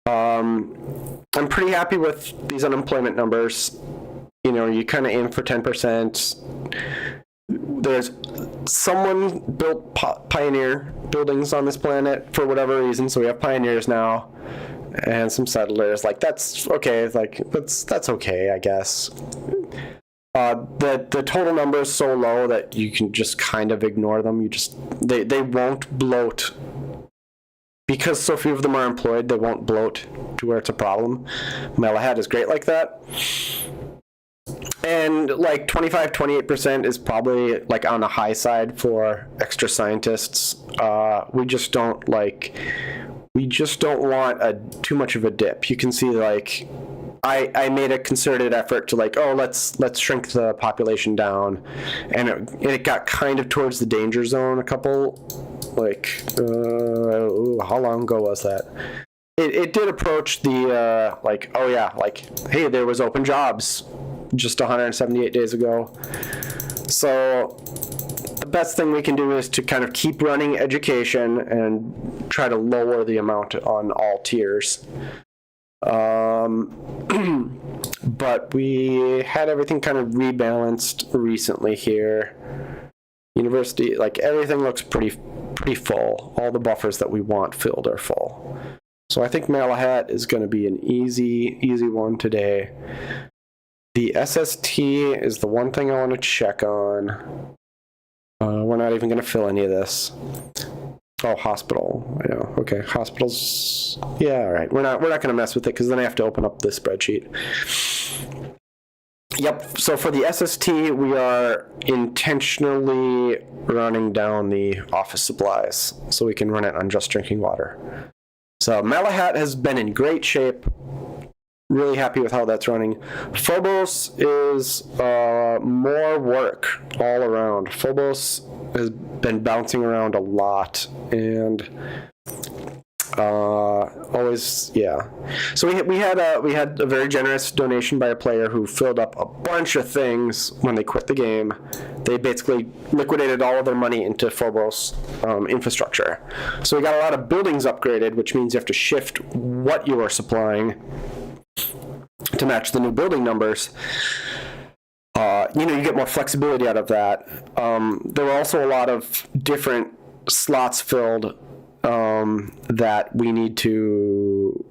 I'm pretty happy with these unemployment numbers. You know, you kind of aim for 10%. There's someone built pioneer buildings on this planet for whatever reason, so we have pioneers now. And some settlers, like that's okay. Like that's okay, I guess. The total number is so low that you can just kind of ignore them. They won't bloat because so few of them are employed. They won't bloat to where it's a problem. Malahat is great like that. And like 25-28% is probably like on the high side for extra scientists. We just don't want too much of a dip. You can see, like, I made a concerted effort to, like, let's shrink the population down, and it got kind of towards the danger zone a couple, like, how long ago was that? It did approach the, hey, there was open jobs just 178 days ago. So the best thing we can do is to kind of keep running education and try to lower the amount on all tiers. But we had everything kind of rebalanced recently here. University, like everything looks pretty full. All the buffers that we want filled are full. So I think Malahat is going to be an easy one today. The SST is the one thing I want to check on. We're not even going to fill any of this. Oh, hospital. I know. Okay, hospitals. Yeah, all right. We're not going to mess with it because then I have to open up this spreadsheet. Yep. So for the SST, we are intentionally running down the office supplies so we can run it on just drinking water. So Malahat has been in great shape. Really happy with how that's running. Phobos is more work all around. Phobos has been bouncing around a lot and always, yeah. So we had a very generous donation by a player who filled up a bunch of things when they quit the game. They basically liquidated all of their money into Phobos infrastructure. So we got a lot of buildings upgraded, which means you have to shift what you are supplying to match the new building numbers. You get more flexibility out of that. There were also a lot of different slots filled that we need to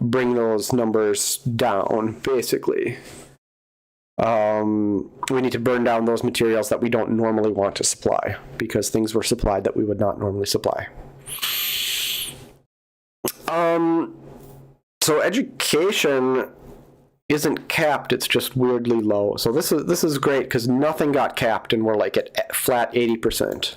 bring those numbers down, basically. We need to burn down those materials that we don't normally want to supply because things were supplied that we would not normally supply. So education isn't capped, it's just weirdly low. So this is great because nothing got capped and we're like at flat 80%.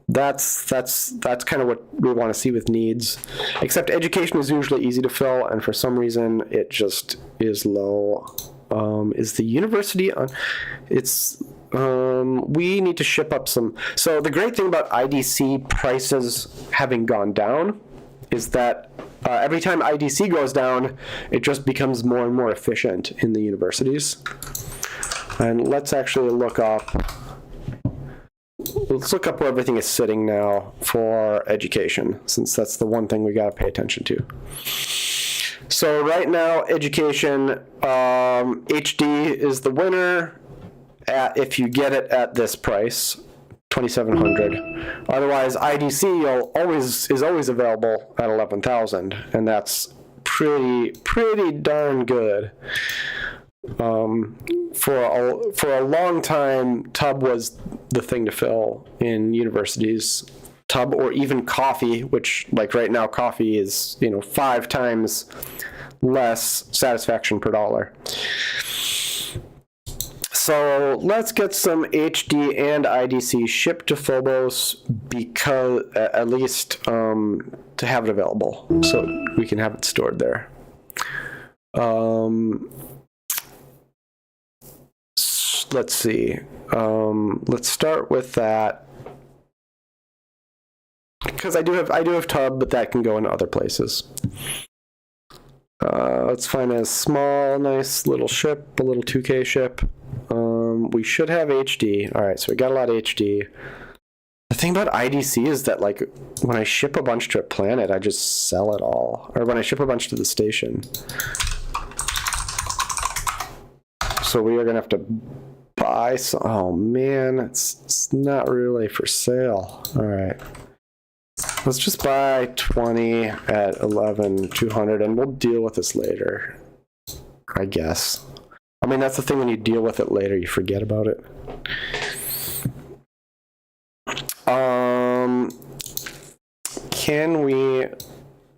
That's kind of what we want to see with needs. Except education is usually easy to fill, and for some reason it just is low. Is the university on? It's we need to ship up some. So the great thing about IDC prices having gone down is that every time IDC goes down, it just becomes more and more efficient in the universities. And let's actually look up where everything is sitting now for education, since that's the one thing we got to pay attention to. So right now, education, HD is the winner if you get it at this price. 2,700. Otherwise, IDC is always available at 11,000, and that's pretty darn good. For a long time, Tub was the thing to fill in universities. tub, or even coffee, which like right now coffee is 5 times less satisfaction per dollar. So let's get some HD and IDC shipped to Phobos, because at least to have it available, so we can have it stored there. Let's see. Let's start with that, because I do have tub, but that can go into other places. Let's find a small, nice little ship, a little 2K ship. We should have HD. All right, so we got a lot of HD. The thing about IDC is that, like, when I ship a bunch to a planet, I just sell it all. Or when I ship a bunch to the station. So we are going to have to buy some. Oh, man, it's not really for sale. All right. Let's just buy 20 at 11,200, and we'll deal with this later, I guess. I mean, that's the thing, when you deal with it later, you forget about it.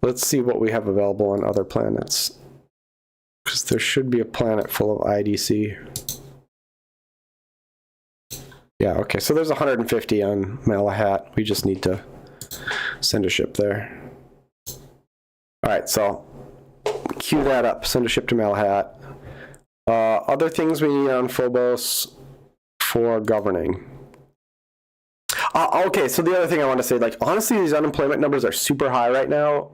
Let's see what we have available on other planets. Because there should be a planet full of IDC. Yeah, okay, so there's 150 on Malahat. We just need to send a ship there. Alright, so queue that up, send a ship to Malahat. Other things we need on Phobos for governing. Okay, so the other thing I want to say, like, honestly, these unemployment numbers are super high right now.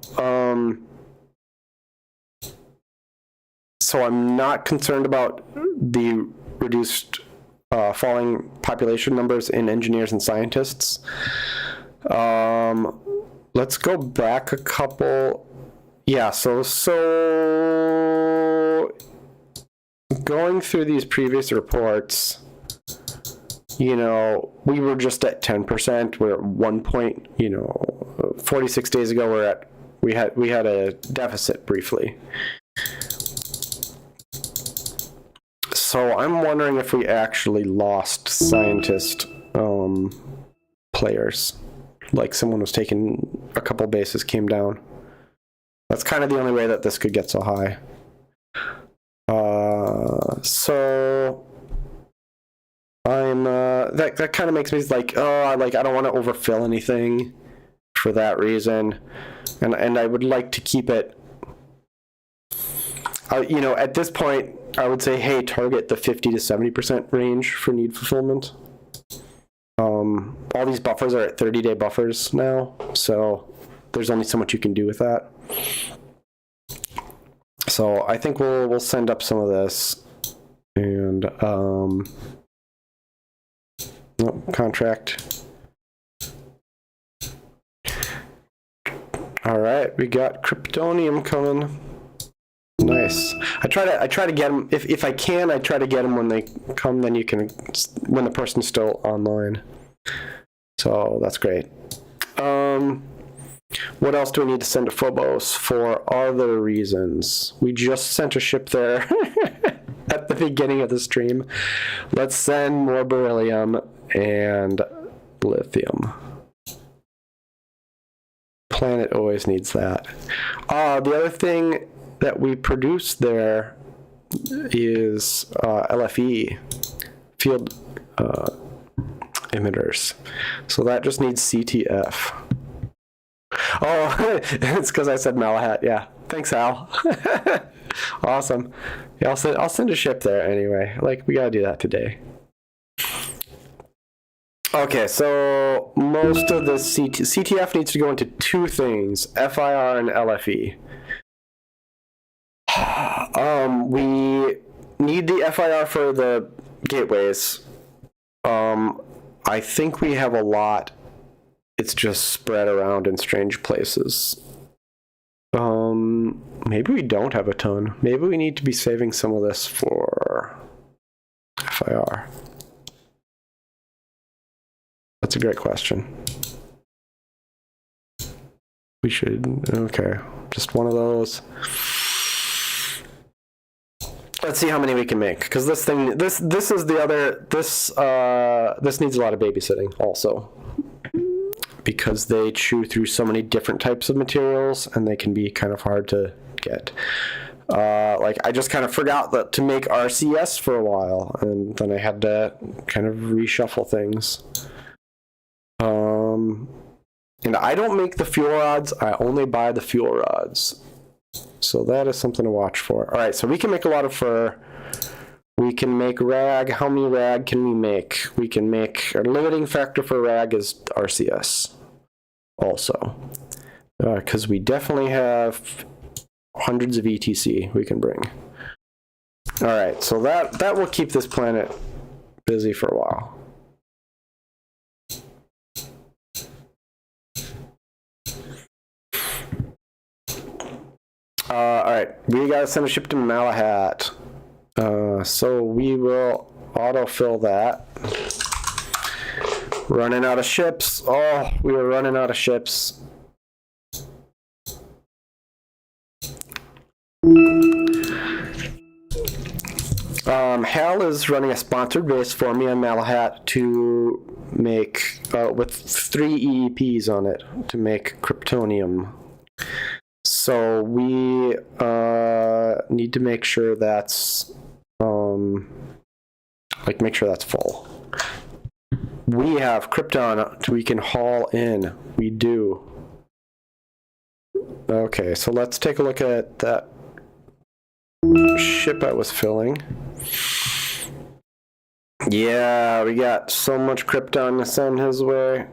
So I'm not concerned about the reduced falling population numbers in engineers and scientists. Let's go back a couple. Yeah, so going through these previous reports, we were just at 10%. We're at 1 point, 46 days ago, we had a deficit briefly. So I'm wondering if we actually lost scientist players. Like someone was taking a couple bases, came down. That's kind of the only way that this could get so high. So I'm that kind of makes me like, I don't want to overfill anything for that reason, and I would like to keep it. At this point, I would say, hey, target the 50 to 70% range for need fulfillment. All these buffers are at 30-day buffers now, so there's only so much you can do with that. So I think we'll send up some of this, and contract. All right, we got Kryptonium coming. Nice. I try to get them if I can. I try to get them when they come. Then when the person's still online. So that's great. What else do we need to send to Phobos for other reasons? We just sent a ship there at the beginning of the stream. Let's send more beryllium and lithium. Planet always needs that. The other thing that we produce there is LFE, field emitters. So that just needs CTF. Oh, it's because I said Malahat. Yeah, thanks, Al. Awesome. Yeah, I'll send a ship there anyway. Like, we gotta do that today. Okay, so most of the CTF needs to go into two things: FIR and LFE. We need the FIR for the gateways. I think we have a lot. It's just spread around in strange places. Maybe we don't have a ton. Maybe we need to be saving some of this for FIR. That's a great question. We should, okay, just one of those. Let's see how many we can make, because this is the other, this needs a lot of babysitting also. because they chew through so many different types of materials and they can be kind of hard to get. Like I just kind of forgot to make RCS for a while, and then I had to kind of reshuffle things. And I don't make the fuel rods, I only buy the fuel rods. So that is something to watch for. All right, so we can make a lot of fur. We can make rag. How many rag can we make? We can make, our limiting factor for rag is RCS also. Because we definitely have hundreds of ETC we can bring. All right, so that will keep this planet busy for a while. All right, we gotta send a ship to Malahat. So we will autofill that. Running out of ships. Oh, we are running out of ships. Hal is running a sponsored base for me on Malahat to make, with 3 EEPs on it, to make Kryptonium. So we need to make sure that's, make sure that's full. We have Krypton we can haul in. We do. Okay, so let's take a look at that ship I was filling. Yeah, we got so much Krypton to send his way.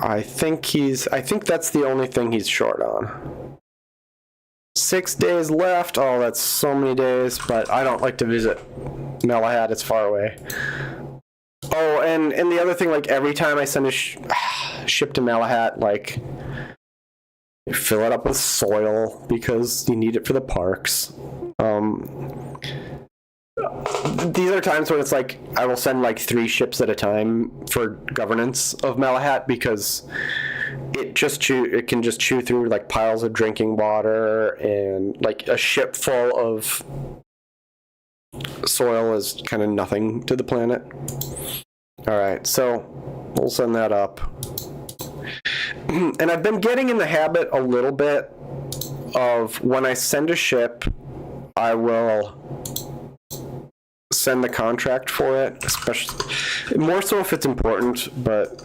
I think that's the only thing he's short on. 6 days left. Oh, that's so many days, but I don't like to visit Malahat, it's far away. Oh, and the other thing, like every time I send a ship to Malahat, like fill it up with soil because you need it for the parks. These are times when it's like I will send like 3 ships at a time for governance of Malahat because it can just chew through like piles of drinking water, and like a ship full of soil is kind of nothing to the planet. All right, so we'll send that up. And I've been getting in the habit a little bit of when I send a ship, I will send the contract for it, especially more so if it's important, but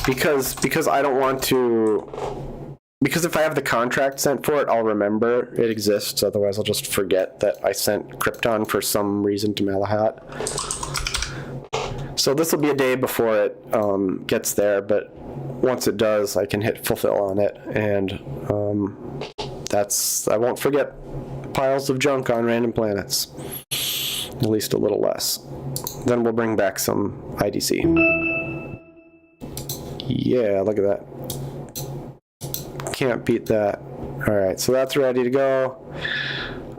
because I don't want to, because if I have the contract sent for it, I'll remember it exists. Otherwise, I'll just forget that I sent Krypton for some reason to Malahat. So this will be a day before it gets there, but once it does, I can hit fulfill on it, and I won't forget piles of junk on random planets. At least a little less. Then we'll bring back some IDC. Yeah, look at that. Can't beat that. Alright, so that's ready to go.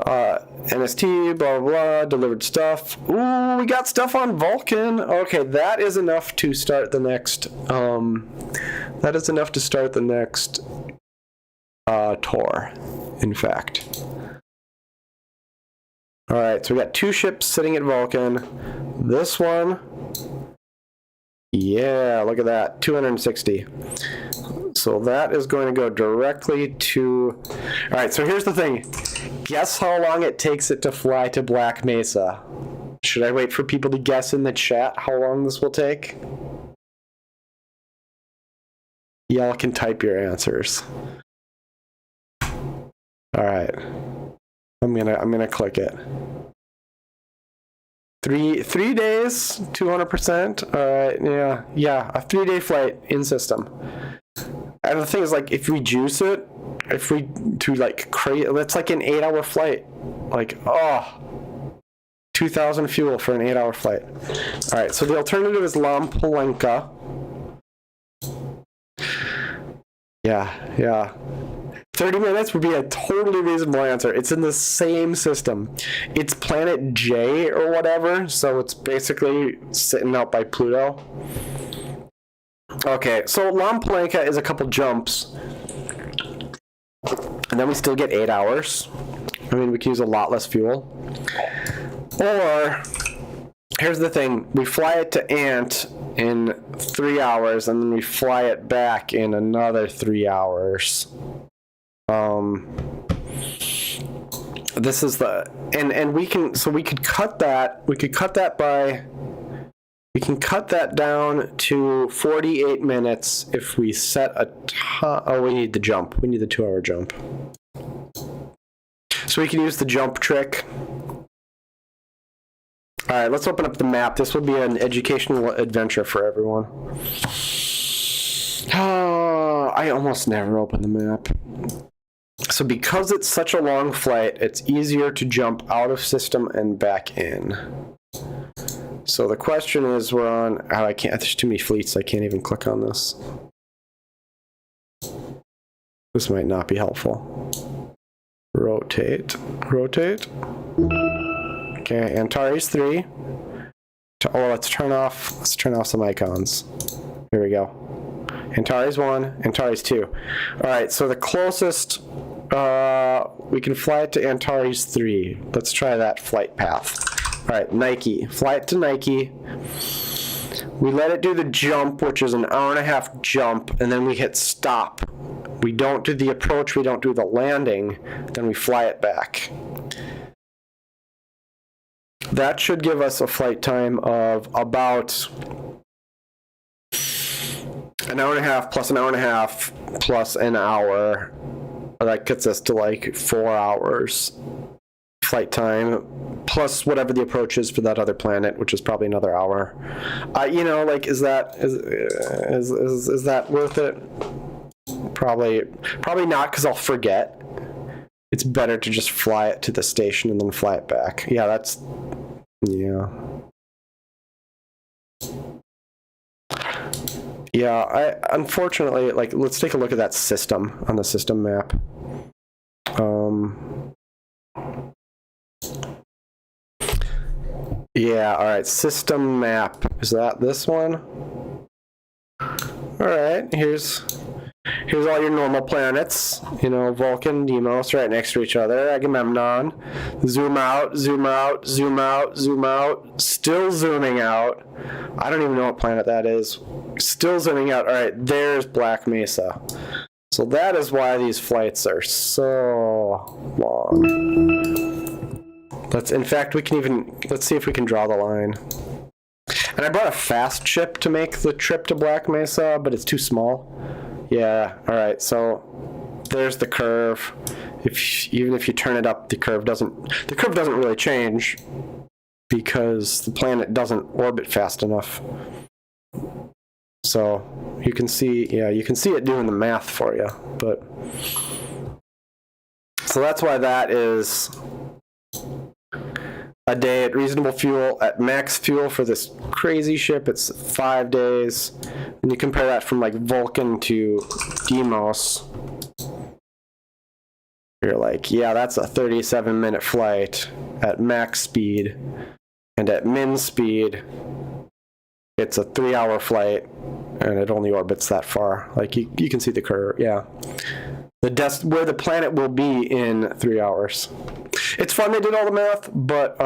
NST, blah, blah, blah, delivered stuff. Ooh, we got stuff on Vulcan. Okay, that is enough to start the next, tour, in fact. Alright, so we got 2 ships sitting at Vulcan. This one, yeah, look at that, 260. So that is going to go directly to... Alright, so here's the thing. Guess how long it takes it to fly to Black Mesa? Should I wait for people to guess in the chat how long this will take? Y'all can type your answers. Alright. I'm gonna click it. 3 days, 200%. Alright, yeah, a 3-day flight in system. And the thing is, like, if we juice it, that's like an 8-hour flight. Like, 2,000 fuel for an 8-hour flight. Alright, so the alternative is Lampolenka. Yeah. 30 minutes would be a totally reasonable answer. It's in the same system. It's planet J or whatever, so it's basically sitting out by Pluto. Okay, so Lampolenka is a couple jumps. And then we still get 8 hours. I mean, we can use a lot less fuel. Or here's the thing. We fly it to Ant in 3 hours, and then we fly it back in another 3 hours. This is the, and we can, so we could cut that, we can cut that down to 48 minutes if we set a we need the jump. We need the 2-hour jump. So we can use the jump trick. All right, let's open up the map. This will be an educational adventure for everyone. Oh, I almost never open the map. So because it's such a long flight, it's easier to jump out of system and back in. So the question is, we're on, oh, I can't, there's too many fleets, I can't even click on this. This might not be helpful. Rotate. Okay, Antares 3. Oh, let's turn off some icons. Here we go. Antares 1, Antares 2. All right, so the closest, we can fly it to Antares 3. Let's try that flight path. All right, Nike. Fly it to Nike. We let it do the jump, which is an 1.5-hour jump, and then we hit stop. We don't do the approach, we don't do the landing, then we fly it back. That should give us a flight time of about an 1.5 plus an 1.5 plus an hour. That gets us to like 4 hours flight time, plus whatever the approach is for that other planet, which is probably another hour. You know, like, is that worth it? Probably not, because I'll forget. It's better to just fly it to the station and then fly it back. Yeah. Yeah, I unfortunately, like, let's take a look at that system on the system map. Yeah, all right, system map. Is that this one? All right, here's all your normal planets. You know, Vulcan, Deimos, right next to each other. Agamemnon. Zoom out, zoom out, zoom out, zoom out. Still zooming out. I don't even know what planet that is. Still zooming out. All right, there's Black Mesa. So that is why these flights are so long. In fact, we can even, let's see if we can draw the line. And I brought a fast ship to make the trip to Black Mesa, but it's too small. Yeah, all right, so there's the curve. Even if you turn it up, the curve doesn't really change because the planet doesn't orbit fast enough. So you can see it doing the math for you, but so that's why that is a day at reasonable fuel. At max fuel for this crazy ship, it's 5 days. And you compare that from like Vulcan to Deimos, you're like, yeah, that's a 37-minute flight at max speed, and at min speed it's a 3-hour flight, and it only orbits that far. Like, you can see the curve. Yeah, where the planet will be in 3 hours. It's fun they did all the math, but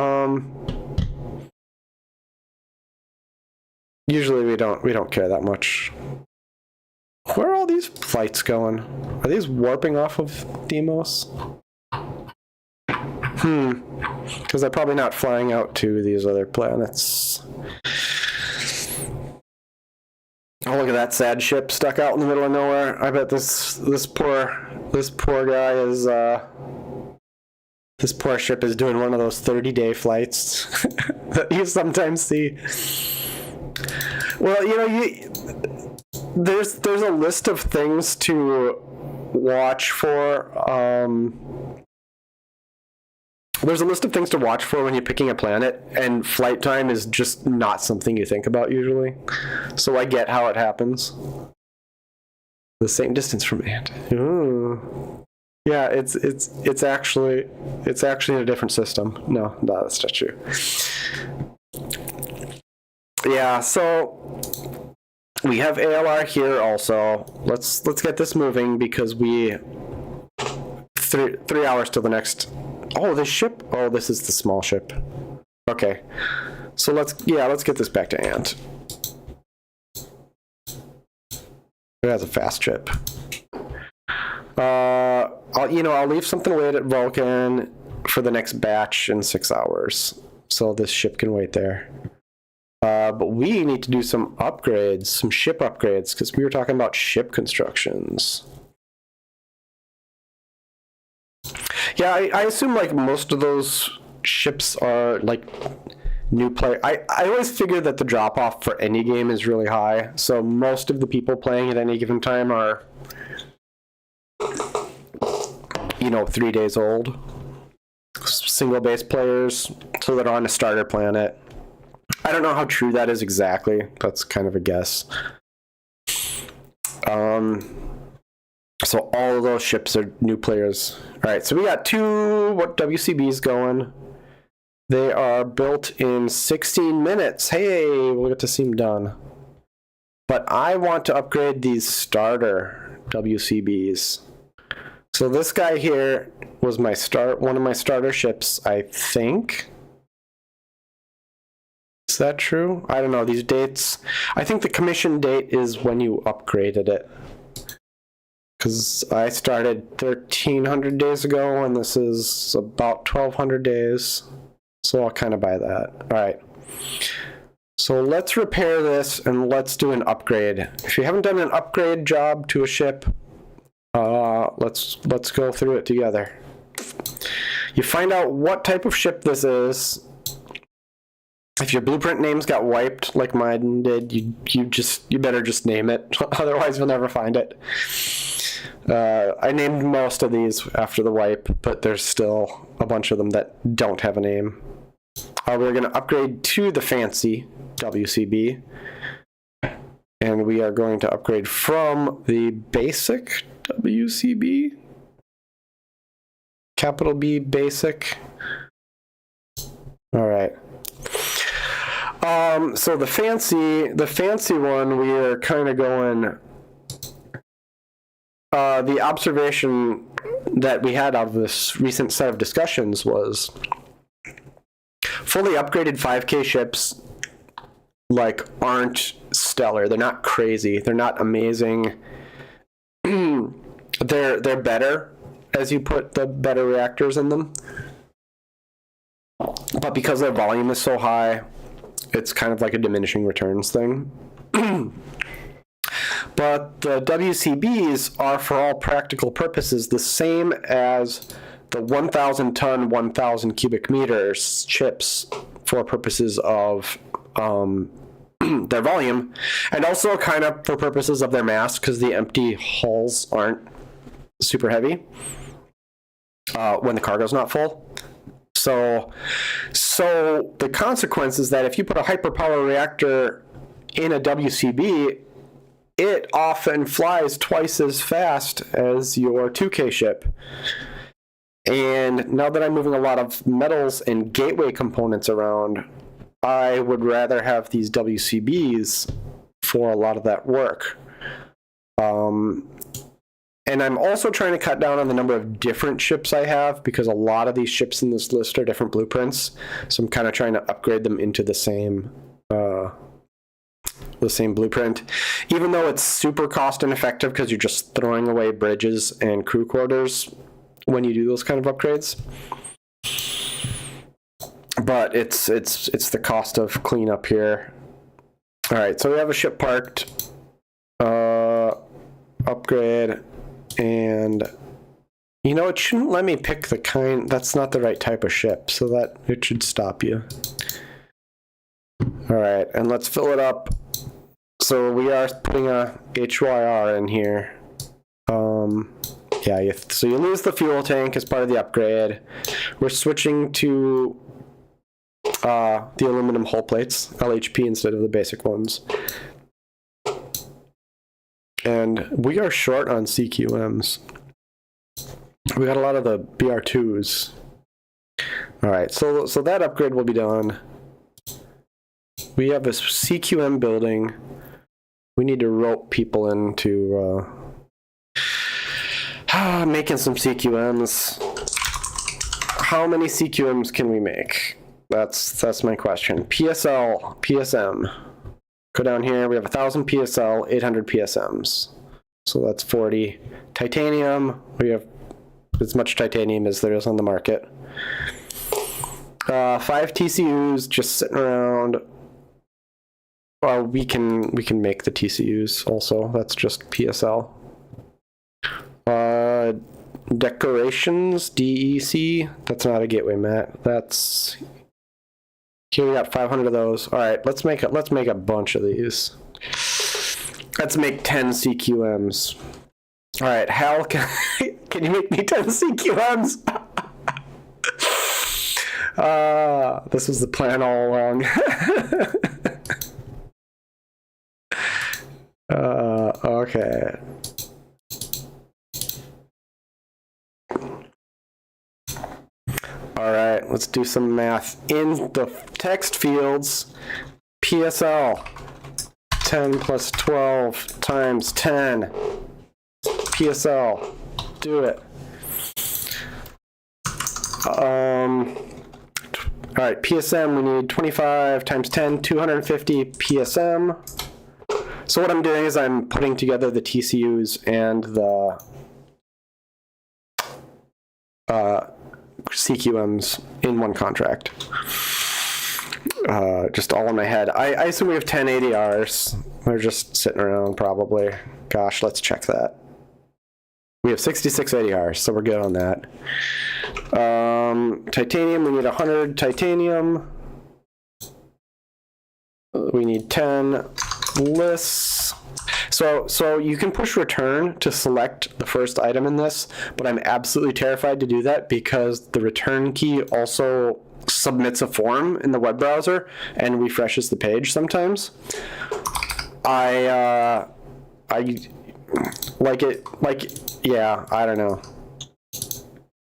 usually we don't care that much. Where are all these flights going? Are these warping off of Deimos? Because they're probably not flying out to these other planets. Oh, look at that sad ship stuck out in the middle of nowhere. I bet this poor guy is this poor ship is doing one of those 30-day flights that you sometimes see. Well, you know, there's a list of things to watch for. There's a list of things to watch for when you're picking a planet, and flight time is just not something you think about usually. So I get how it happens. The same distance from Ant. Ooh. Yeah, it's actually in a different system. No, that's not true. Yeah, so we have ALR here also. Let's get this moving because we 3 hours till the next. Oh, this ship. Oh, this is the small ship. Okay. So let's get this back to Ant. It has a fast ship. I'll leave something wait at Vulcan for the next batch in 6 hours, so this ship can wait there. But we need to do some upgrades, some ship upgrades, because we were talking about ship constructions. Yeah, I assume like most of those ships are like new player. I always figure that the drop off for any game is really high, so most of the people playing at any given time are 3 days old, single base players, so they're on a starter planet. I don't know how true that is exactly. That's kind of a guess. So all of those ships are new players. All right, so we got 2 WCBs going. They are built in 16 minutes. Hey, we'll get to see them done. But I want to upgrade these starter WCBs. So this guy here was one of my starter ships, I think. Is that true? I don't know, these dates. I think the commission date is when you upgraded it. Because I started 1,300 days ago, and this is about 1,200 days. So I'll kind of buy that. All right. So let's repair this, and let's do an upgrade. If you haven't done an upgrade job to a ship, let's go through it together. You find out what type of ship this is. If your blueprint names got wiped like mine did, you better just name it. Otherwise, you'll never find it. I named most of these after the wipe, but there's still a bunch of them that don't have a name. We're going to upgrade to the fancy WCB, and we are going to upgrade from the basic WCB, capital B basic. All right. So the fancy one, we are kind of going. The observation that we had out of this recent set of discussions was fully upgraded 5K ships aren't stellar. They're not crazy. They're not amazing. They're better as you put the better reactors in them. But because their volume is so high, it's kind of like a diminishing returns thing. But the WCBs are, for all practical purposes, the same as the 1,000 ton, 1,000 cubic meters chips for purposes of their volume, and also kind of for purposes of their mass, because the empty hulls aren't super heavy when the cargo's not full. So the consequence is that if you put a hyperpower reactor in a WCB, it often flies twice as fast as your 2K ship. And now that I'm moving a lot of metals and gateway components around, I would rather have these WCBs for a lot of that work. And I'm also trying to cut down on the number of different ships I have, because a lot of these ships in this list are different blueprints. So I'm kind of trying to upgrade them into the same blueprint, even though it's super cost ineffective because you're just throwing away bridges and crew quarters when you do those kind of upgrades. But it's the cost of cleanup here. All right, so we have a ship parked. Upgrade, and it shouldn't let me pick the kind. That's not the right type of ship, so that it should stop you. All right, and let's fill it up. So we are putting a HYR in here. So you lose the fuel tank as part of the upgrade. We're switching to the aluminum hull plates, LHP, instead of the basic ones. And we are short on CQMs. We got a lot of the BR2s. All right, so that upgrade will be done. We have a CQM building. We need to rope people into making some CQMs. How many CQMs can we make? That's my question. PSL, PSM. Go down here. We have 1,000 PSL, 800 PSMs. So that's 40. Titanium. We have as much titanium as there is on the market. 5 TCUs just sitting around. Well, we can make the TCUs also. That's just PSL. Decorations, DEC. That's not a gateway mat. That's here. We got 500 of those. All right, let's make a bunch of these. Let's make 10 CQMs. All right, Hal, can you make me 10 CQMs? This was the plan all along. Okay. All right, let's do some math. In the text fields, PSL, 10 plus 12 times 10. PSL, do it. All right, PSM, we need 25 times 10, 250 PSM. So what I'm doing is I'm putting together the TCUs and the CQMs in one contract. Just all in my head. I assume we have 10 ADRs. They're just sitting around probably. Gosh, let's check that. We have 66 ADRs, so we're good on that. Titanium, we need 100 titanium. We need 10 lists. So you can push return to select the first item in this, but I'm absolutely terrified to do that because the return key also submits a form in the web browser and refreshes the page sometimes. I don't know.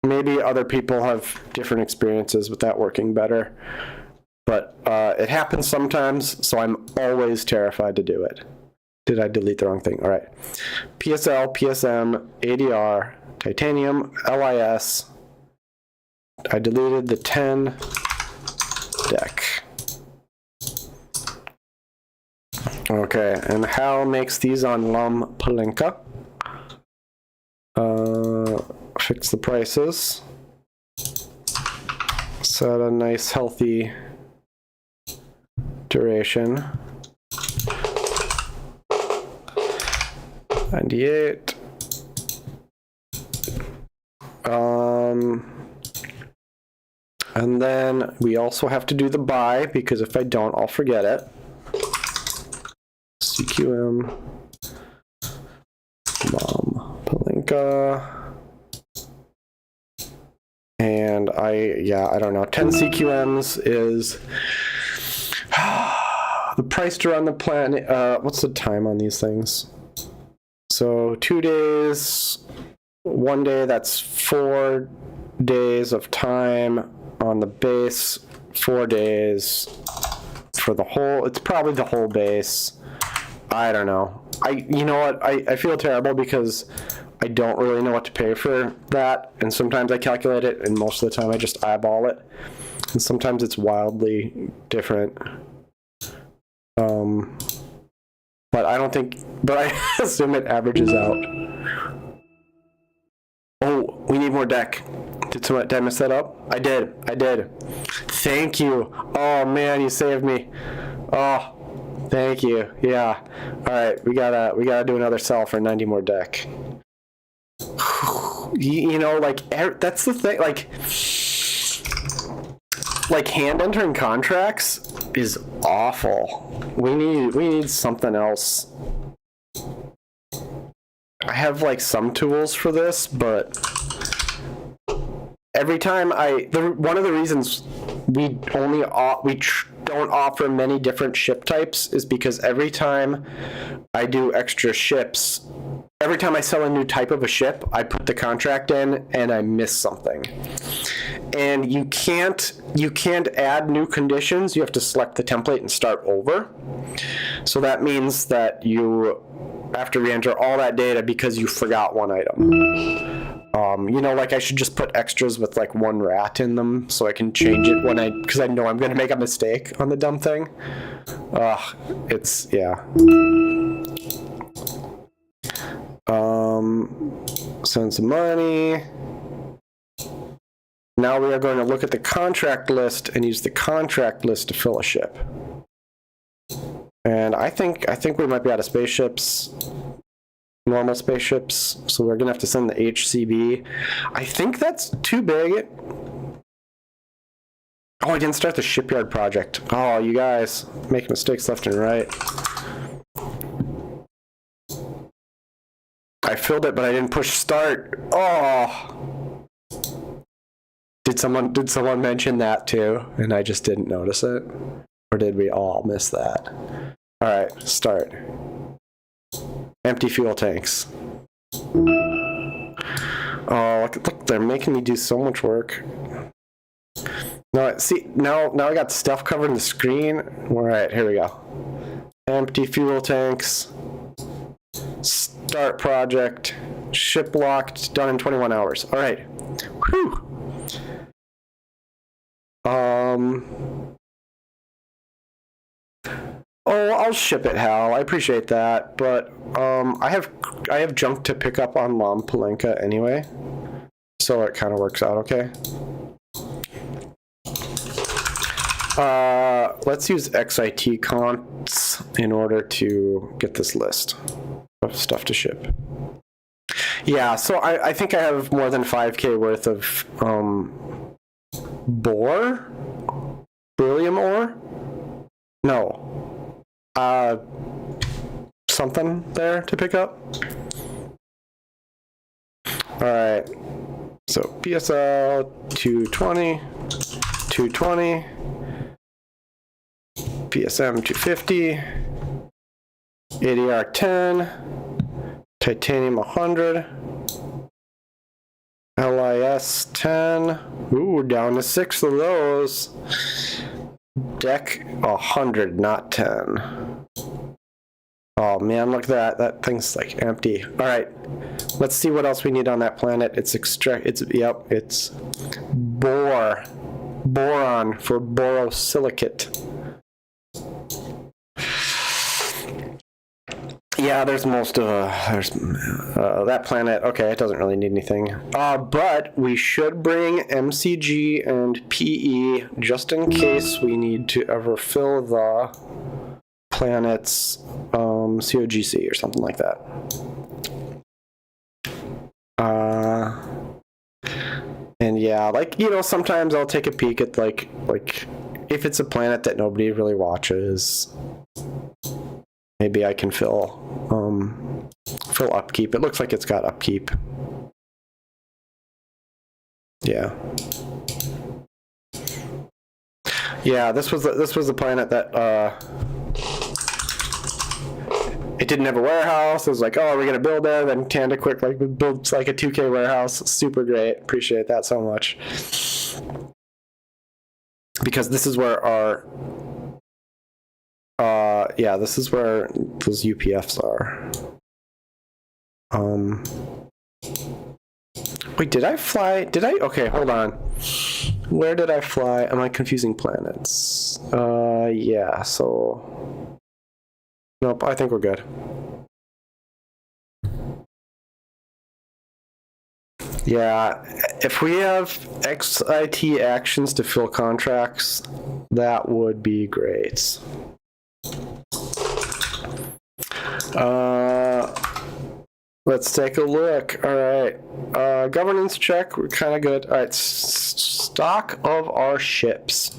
Maybe other people have different experiences with that working better, but it happens sometimes, so I'm always terrified to do it. Did I delete the wrong thing? All right. PSL, PSM, ADR, titanium, LIS. I deleted the 10 deck. Okay, and Hal makes these on Lum Palinka. Fix the prices. Set a nice healthy duration. 98. And then we also have to do the buy because if I don't, I'll forget it. CQM, Mom, Palinka. And I don't know. 10 CQMs is the price to run the plan. What's the time on these things? So 2 days, 1 day, that's 4 days of time on the base, 4 days for the whole, it's probably the whole base. I don't know. You know what? I feel terrible because I don't really know what to pay for that, and sometimes I calculate it, and most of the time I just eyeball it, and sometimes it's wildly different. But I don't think, but I assume it averages out. Oh, we need more deck. Did I mess that up? I did. Thank you. Oh man, you saved me. Oh, thank you. Yeah. All right, we gotta do another sell for 90 more deck. You know, like that's the thing. Like hand entering contracts is awful. We need something else. I have like some tools for this, but every time one of the reasons we don't offer many different ship types is because every time I do extra ships, every time I sell a new type of a ship, I put the contract in and I miss something. And you can't add new conditions. You have to select the template and start over. So that means that you have to re-enter all that data because you forgot one item. You know, like I should just put extras with like one rat in them so I can change it when because I know I'm going to make a mistake on the dumb thing. Yeah. Send some money. Now we are going to look at the contract list and use the contract list to fill a ship. And I think we might be out of spaceships. Normal spaceships, so we're gonna have to send the HCB. I think that's too big. Oh, I didn't start the shipyard project. Oh, you guys make mistakes left and right. I filled it, but I didn't push start. Oh, did someone mention that too, and I just didn't notice it, or did we all miss that? All right, start. Empty fuel tanks. Oh, look, they're making me do so much work. No, see, now I got stuff covering the screen. All right, here we go. Empty fuel tanks. Start project. Ship locked, done in 21 hours. All right. Whew. Oh, I'll ship it, Hal. I appreciate that, but I have junk to pick up on Mom Palenka anyway, so it kind of works out okay. Let's use XIT cons in order to get this list of stuff to ship. Yeah, so I think I have more than 5K worth of beryllium ore? No. Something there to pick up. All right. So PSL 220, 220, PSM 250, ADR 10, titanium 100, LIS 10. Ooh, we're down to 6 of those. Deck 100, not 10. Oh man, look at that. That thing's like empty. All right, let's see what else we need on that planet. It's boron for borosilicate. Yeah, there's that planet. Okay, it doesn't really need anything. But we should bring MCG and PE just in case we need to ever fill the planet's COGC or something like that. And yeah, like, you know, sometimes I'll take a peek at like if it's a planet that nobody really watches, maybe I can fill upkeep. It looks like it's got upkeep. Yeah. Yeah, this was the planet that it didn't have a warehouse. It was like, oh, are we gonna build it? Then Tanda quick builds like a 2K warehouse. Super great. Appreciate that so much. Because this is where our this is where those UPFs are. Wait, did I fly? Okay, hold on. Where did I fly? Am I confusing planets? Yeah, so... Nope, I think we're good. Yeah, if we have XIT actions to fill contracts, that would be great. Let's take a look. All right. Governance check. We're kind of good. All right. Stock of our ships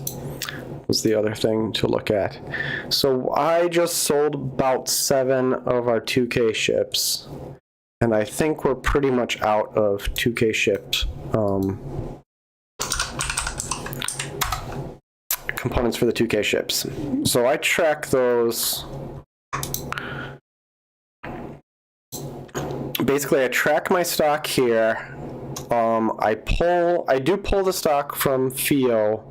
was the other thing to look at. So I just sold about 7 of our 2K ships. And I think we're pretty much out of 2K ships. Components for the 2K ships. So I track those. Basically, I track my stock here. I do pull the stock from FIO,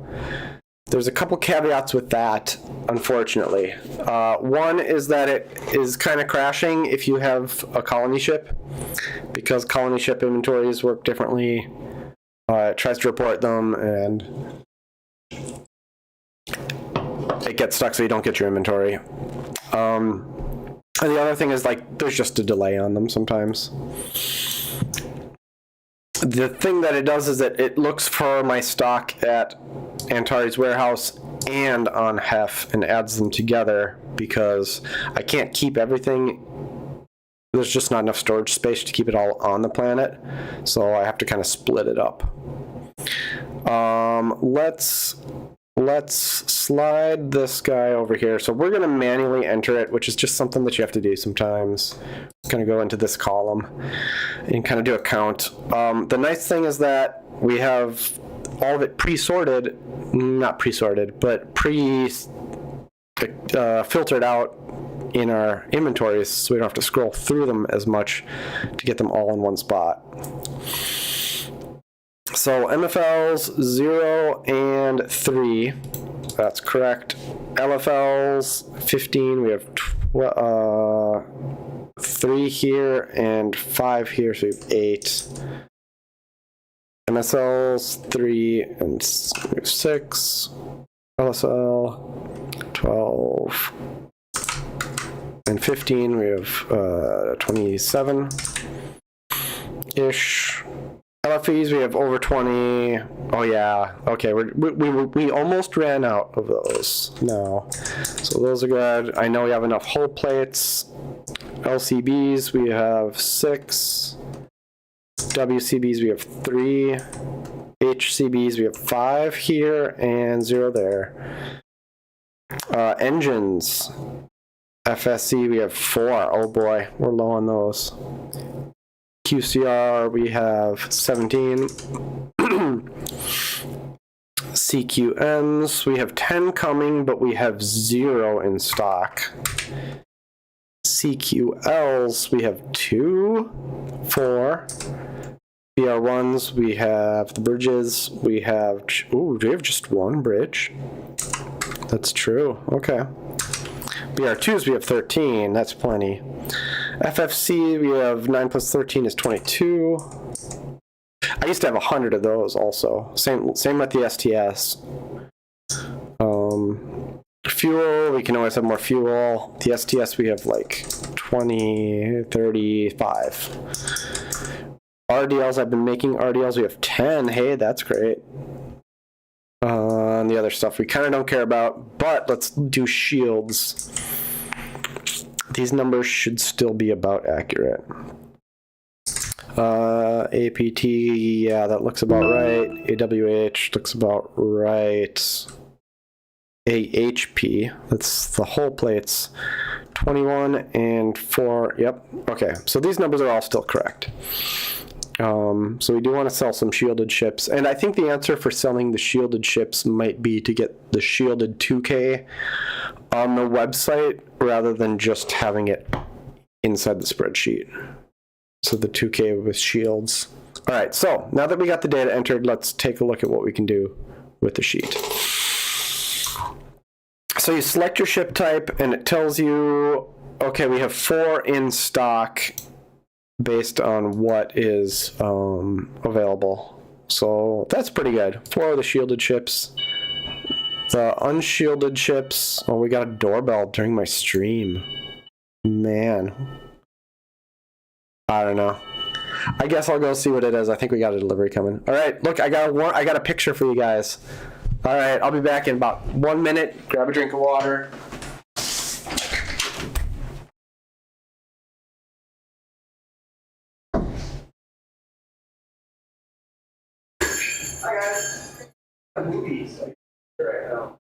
There's a couple caveats with that, unfortunately. One is that it is kind of crashing if you have a colony ship, because colony ship inventories work differently. It tries to report them, and it gets stuck so you don't get your inventory. And the other thing is, like, there's just a delay on them sometimes. The thing that it does is that it looks for my stock at Antari's warehouse and on Hef and adds them together, because I can't keep everything. There's just not enough storage space to keep it all on the planet, so I have to kind of split it up. Let's slide this guy over here. So we're going to manually enter it, which is just something that you have to do sometimes. Going to go into this column and kind of do a count. The nice thing is that we have all of it pre-sorted, not pre-sorted, but filtered out in our inventories, so we don't have to scroll through them as much to get them all in one spot. So MFLs 0 and 3, that's correct. LFLs 15, we have 3 here and 5 here, so we have 8. MSLs 3 and 6. LSL 12 and 15, we have 27-ish. LFEs, we have over 20. Oh yeah, okay, we almost ran out of those now. So those are good. I know we have enough hull plates. LCBs, we have 6. WCBs, we have 3. HCBs, we have 5 here and 0 there. Engines, FSC, we have 4. Oh boy, we're low on those. QCR, we have 17. CQNs, we have 10 coming, but we have 0 in stock. CQLs, we have 2, 4. BR1s, we have the bridges, we have, ooh, do we have just 1 bridge? That's true, okay. BR2s, we have 13, that's plenty. FFC, we have 9 plus 13 is 22. I used to have 100 of those also. Same with the STS. Fuel, we can always have more fuel. The STS, we have like 20, 35. RDLs, I've been making RDLs, we have 10. Hey, that's great. And the other stuff we kind of don't care about, but let's do shields. These numbers should still be about accurate. APT, yeah, that looks about right. AWH looks about right. AHP, that's the whole plates. 21 and 4, yep, okay. So these numbers are all still correct. So we do want to sell some shielded ships, and I think the answer for selling the shielded ships might be to get the shielded 2K on the website rather than just having it inside the spreadsheet. So the 2K with shields. All right, so now that we got the data entered, let's take a look at what we can do with the sheet. So you select your ship type, and it tells you, okay, we have 4 in stock based on what is available. So that's pretty good. 4 of the shielded ships. The unshielded ships, oh, we got a doorbell during my stream. Man. I don't know. I guess I'll go see what it is. I think we got a delivery coming. All right, look, I got a picture for you guys. All right, I'll be back in about 1 minute. Grab a drink of water. Hi guys. Movies right now.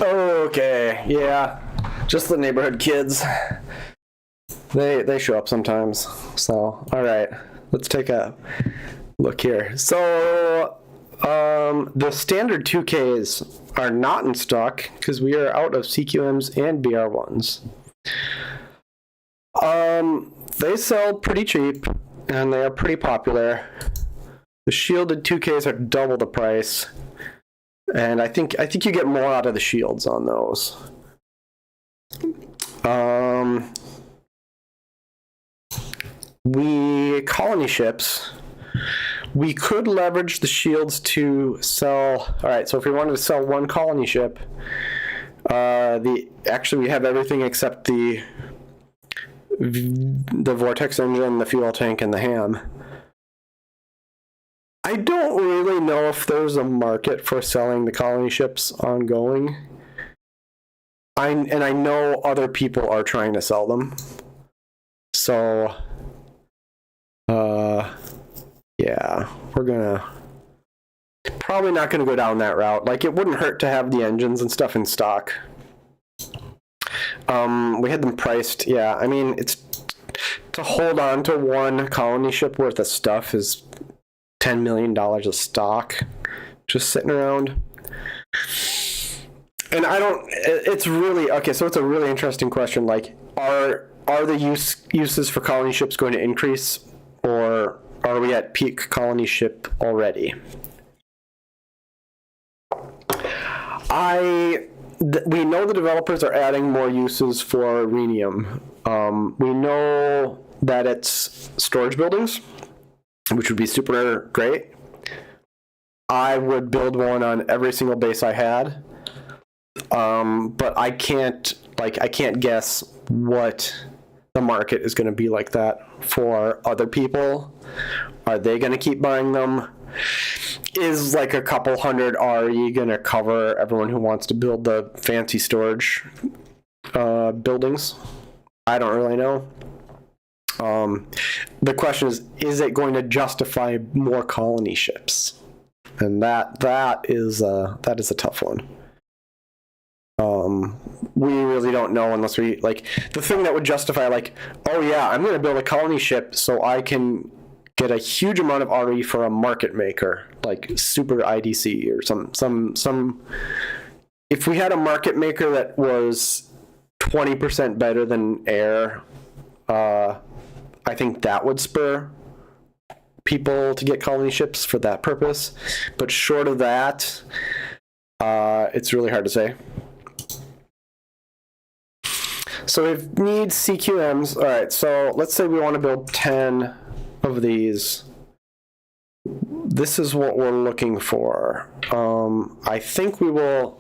Okay, yeah, just the neighborhood kids. They show up sometimes. So, all right. let's take a look here. So the standard 2Ks are not in stock because we are out of CQMs and BR1s. They sell pretty cheap and they are pretty popular. The shielded 2Ks are double the price, and I think you get more out of the shields on those. Colony ships. We could leverage the shields to sell. All right, so if we wanted to sell one colony ship, actually we have everything except the vortex engine, the fuel tank, and the ham. I don't really know if there's a market for selling the colony ships ongoing. I know other people are trying to sell them. So, yeah, we're probably not gonna go down that route. Like, it wouldn't hurt to have the engines and stuff in stock. We had them priced. Yeah, I mean, it's to hold on to one colony ship worth of stuff is $10 million of stock just sitting around. And it's really, okay, so it's a really interesting question. Like, are the uses for colony ships going to increase, or are we at peak colony ship already? We know the developers are adding more uses for rhenium. We know that it's storage buildings, which would be super great. I would build one on every single base I had. But I can't guess what the market is going to be like that for other people. Are they going to keep buying them? Is like a couple hundred RE going to cover everyone who wants to build the fancy storage buildings? I don't really know. The question is it going to justify more colony ships? And that is a tough one. We really don't know unless we, like, the thing that would justify, like, oh yeah, I'm going to build a colony ship so I can get a huge amount of RE for a market maker, like super IDC or some. If we had a market maker that was 20% better than air, I think that would spur people to get colony ships for that purpose. But short of that, it's really hard to say. So we need CQMs. All right, so let's say we want to build 10 of these. This is what we're looking for. I think we'll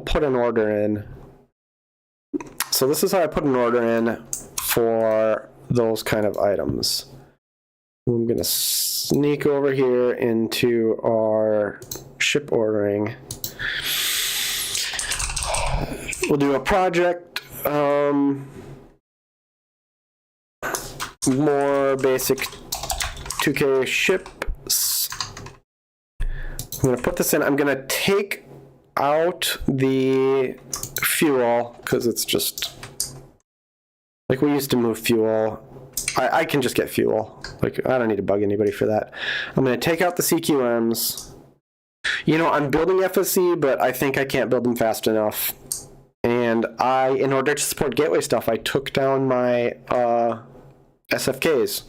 put an order in. So this is how I put an order in for those kind of items. I'm going to sneak over here into our ship ordering. We'll do a project. More basic 2K ships. I'm going to put this in. I'm going to take out the fuel because it's just like we used to move fuel. I can just get fuel. Like, I don't need to bug anybody for that. I'm going to take out the CQMs. You know, I'm building FSC, but I think I can't build them fast enough. And in order to support gateway stuff, I took down my SFKs.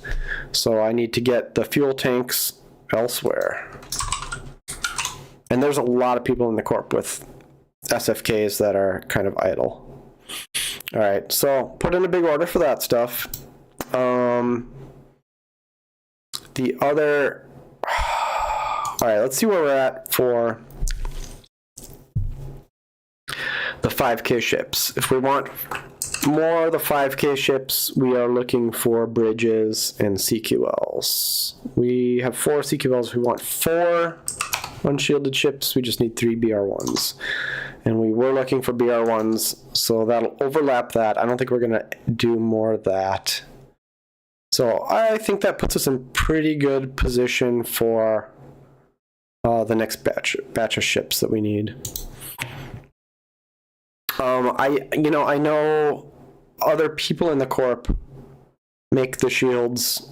So I need to get the fuel tanks elsewhere. And there's a lot of people in the corp with SFKs that are kind of idle. All right, so put in a big order for that stuff. The other... All right, let's see where we're at for the 5K ships. If we want more of the 5K ships, we are looking for bridges and CQLs. We have 4 CQLs. We want 4 unshielded ships. We just need 3 BR1s. And we were looking for BR1s, so that'll overlap that. I don't think we're going to do more of that. So I think that puts us in pretty good position for the next batch of ships that we need. I know other people in the corp make the shields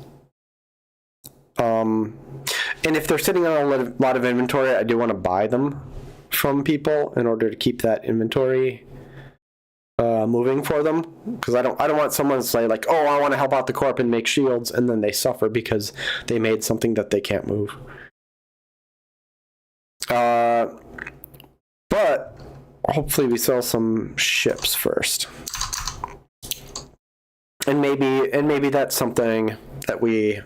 And if they're sitting on a lot of inventory, I do want to buy them from people in order to keep that inventory moving for them, because I don't want someone to say like, oh, I want to help out the corp and make shields, and then they suffer because they made something that they can't move. But hopefully we sell some ships first, and maybe that's something that we.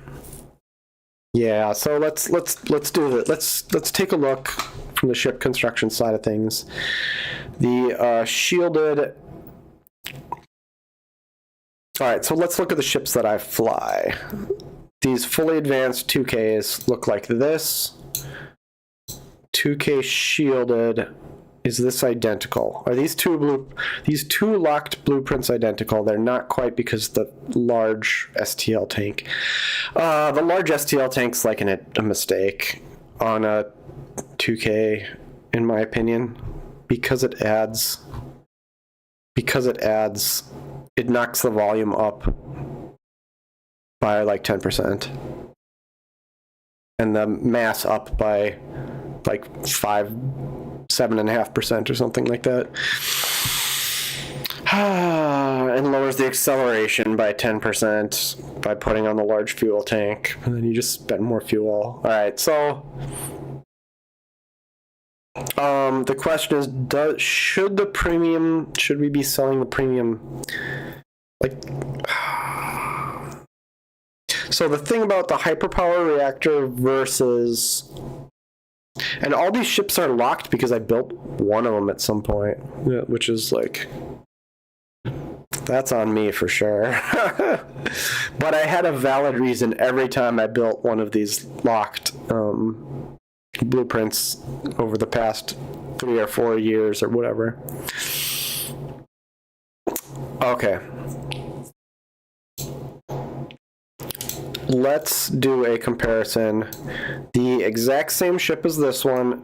Yeah, so let's do that. Let's take a look from the ship construction side of things. The shielded. All right, so let's look at the ships that I fly. These fully advanced 2Ks look like this. 2K shielded. Is this identical? Are these two locked blueprints identical? They're not quite, because the large STL tank. The large STL tank's like a mistake on a 2K, in my opinion, because it knocks the volume up by like 10%, and the mass up by like 7.5% or something like that, and lowers the acceleration by 10% by putting on the large fuel tank, and then you just spend more fuel. All right, so the question is, should we be selling the premium? Like, so the thing about the hyperpower reactor versus, and all these ships are locked because I built one of them at some point, yeah, which is like, that's on me for sure. But I had a valid reason every time I built one of these locked blueprints over the past 3 or 4 years or whatever. Okay. Let's do a comparison. The exact same ship as this one,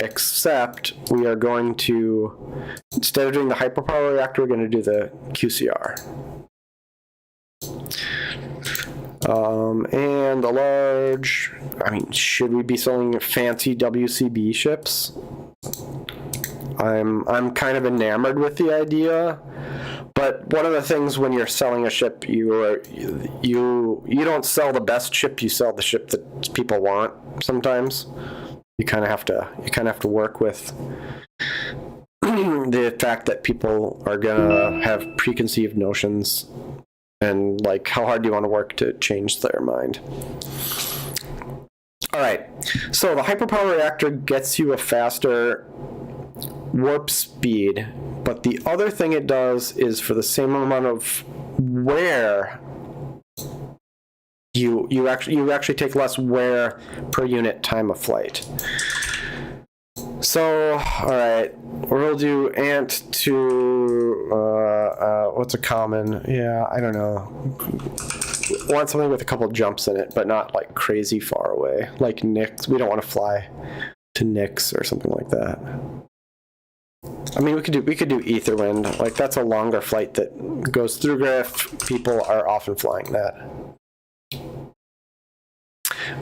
except we are going to, instead of doing the hyperpower reactor, we're going to do the QCR. And the large, I mean, should we be selling fancy WCB ships? I'm kind of enamored with the idea, but one of the things when you're selling a ship, you don't sell the best ship, you sell the ship that people want. Sometimes you kind of have to work with the fact that people are gonna have preconceived notions, and like, how hard do you want to work to change their mind? All right, so the hyperpower reactor gets you a faster warp speed, but the other thing it does is, for the same amount of wear, you actually take less wear per unit time of flight. So, all right, we'll do ant to what's a common? Yeah, I don't know. Want something with a couple jumps in it, but not like crazy far away, like Nyx. We don't want to fly to Nyx or something like that. I mean, we could do Etherwind. Like, that's a longer flight that goes through Griff. People are often flying that.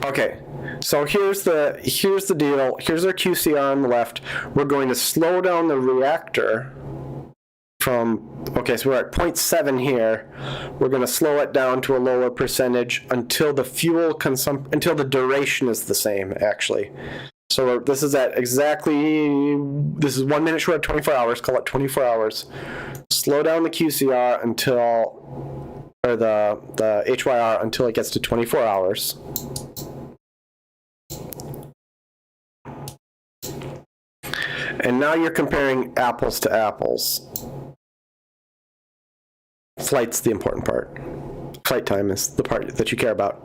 Okay, so here's the deal. Here's our QCR on the left. We're going to slow down the reactor from, okay, so we're at 0.7 here. We're going to slow it down to a lower percentage until the until the duration is the same, actually. So this is 1 minute short of 24 hours, call it 24 hours. Slow down the QCR or the HYR until it gets to 24 hours. And now you're comparing apples to apples. Flight's the important part. Flight time is the part that you care about.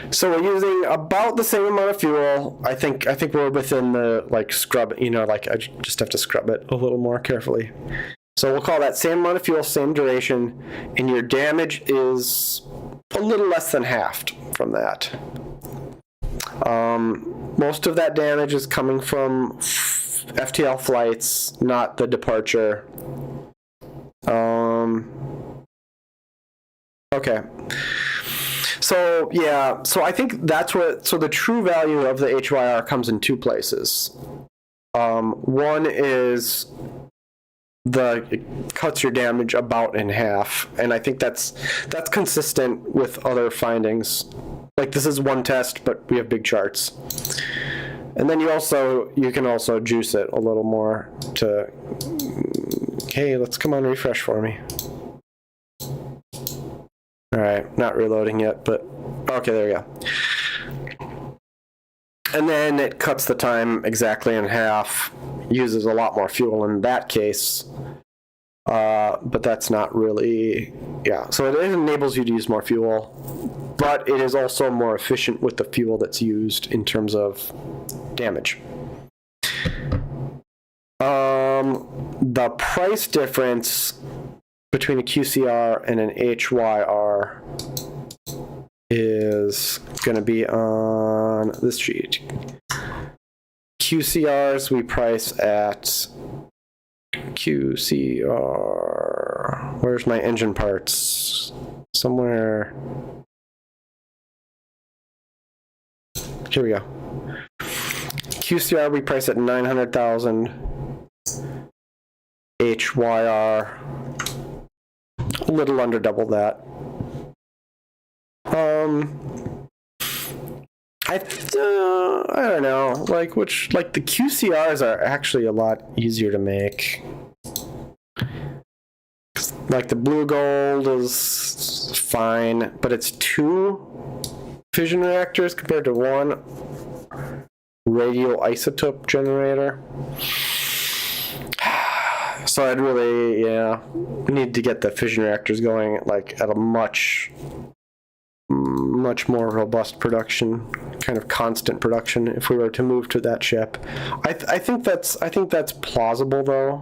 So we're using about the same amount of fuel. I think we're within the, like, scrub, like, I just have to scrub it a little more carefully. So we'll call that same amount of fuel, same duration, and your damage is a little less than halved from that. Most of that damage is coming from FTL flights, not the departure. Okay. So So yeah, so I think that's what. So the true value of the HYR comes in two places. One is it cuts your damage about in half, and I think that's consistent with other findings. Like this is one test, but we have big charts. And then you can also juice it a little more to. Hey, let's come on refresh for me. All right, not reloading yet, but okay, there we go. And then it cuts the time exactly in half, uses a lot more fuel in that case, but that's not really, yeah. So it enables you to use more fuel, but it is also more efficient with the fuel that's used in terms of damage. The price difference between a QCR and an HYR is going to be on this sheet. QCRs we price at QCR. Where's my engine parts? Somewhere. Here we go. QCR we price at 900,000. HYR a little under double that. I don't know, like the QCRs are actually a lot easier to make. Like the blue gold is fine, but it's 2 fission reactors compared to 1 radioisotope generator. So I'd really, need to get the fission reactors going like at a much more robust production, kind of constant production, if we were to move to that ship. I think that's plausible though.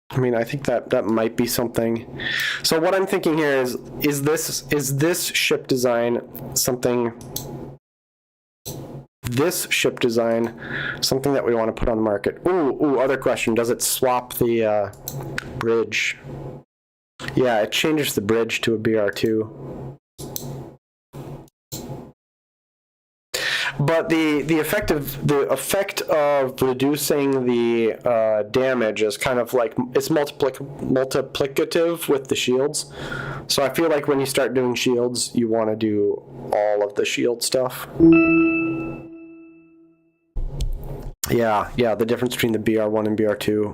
I mean, I think that might be something. So what I'm thinking here is this ship design something that we want to put on the market? Ooh, other question. Does it swap the bridge? Yeah, it changes the bridge to a BR2. But the effect of reducing the damage is kind of like it's multiplicative with the shields. So I feel like when you start doing shields, you want to do all of the shield stuff. Yeah, the difference between the BR1 and BR2.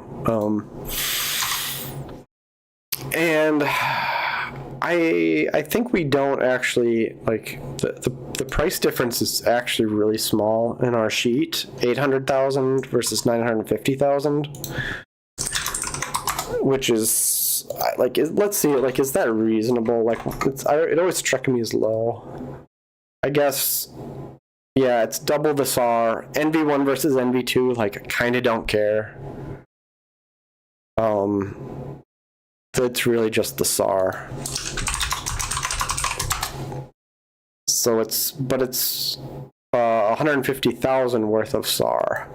And I think we don't actually, like, the price difference is actually really small in our sheet. 800,000 versus 950,000, which is, like, let's see, like, is that reasonable? Like, it always struck me as low. I guess, yeah, it's double the SAR. NV1 versus NV2, like, I kind of don't care. It's really just the SAR. So it's 150,000 worth of SAR,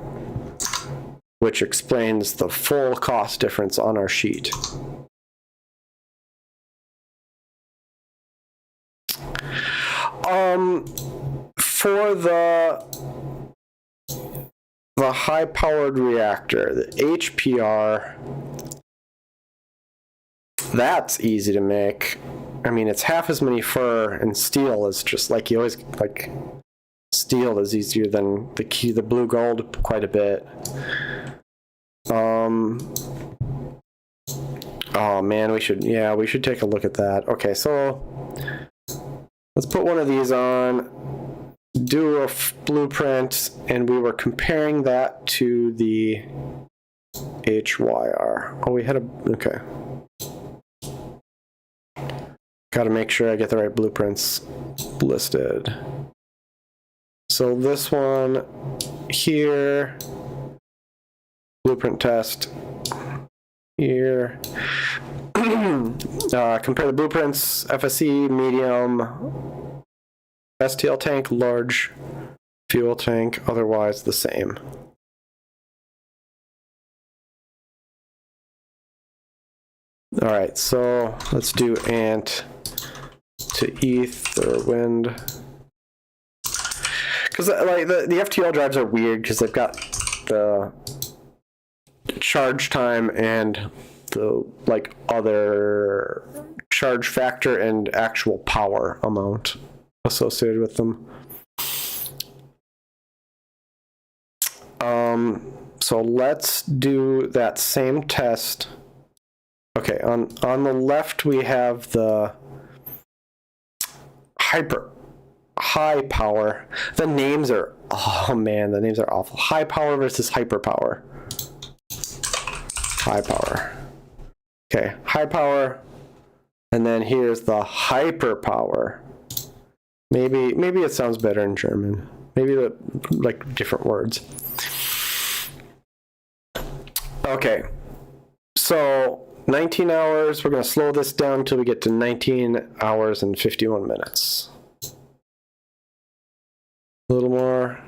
which explains the full cost difference on our sheet. For the high-powered reactor, the HPR, that's easy to make. I mean, it's half as many fur, and steel is just like, you always, like, steel is easier than the blue gold quite a bit. Oh man, we should take a look at that. Okay, so let's put one of these on, do a blueprint, and we were comparing that to the HYR. Oh, we had okay. Got to make sure I get the right blueprints listed. So this one here, blueprint test here. Compare the blueprints: FSE, medium, STL tank, large fuel tank, otherwise the same. All right, so let's do ant to ETH or wind. Because like the FTL drives are weird because they've got the charge time and the like other charge factor and actual power amount associated with them. So let's do that same test. Okay, on the left we have the high power. The names are, oh man, the names are awful. High power versus hyper power. High power. Okay, high power, and then here's the hyper power. Maybe it sounds better in German. Maybe the like different words. Okay, so 19 hours. We're going to slow this down until we get to 19 hours and 51 minutes. A little more.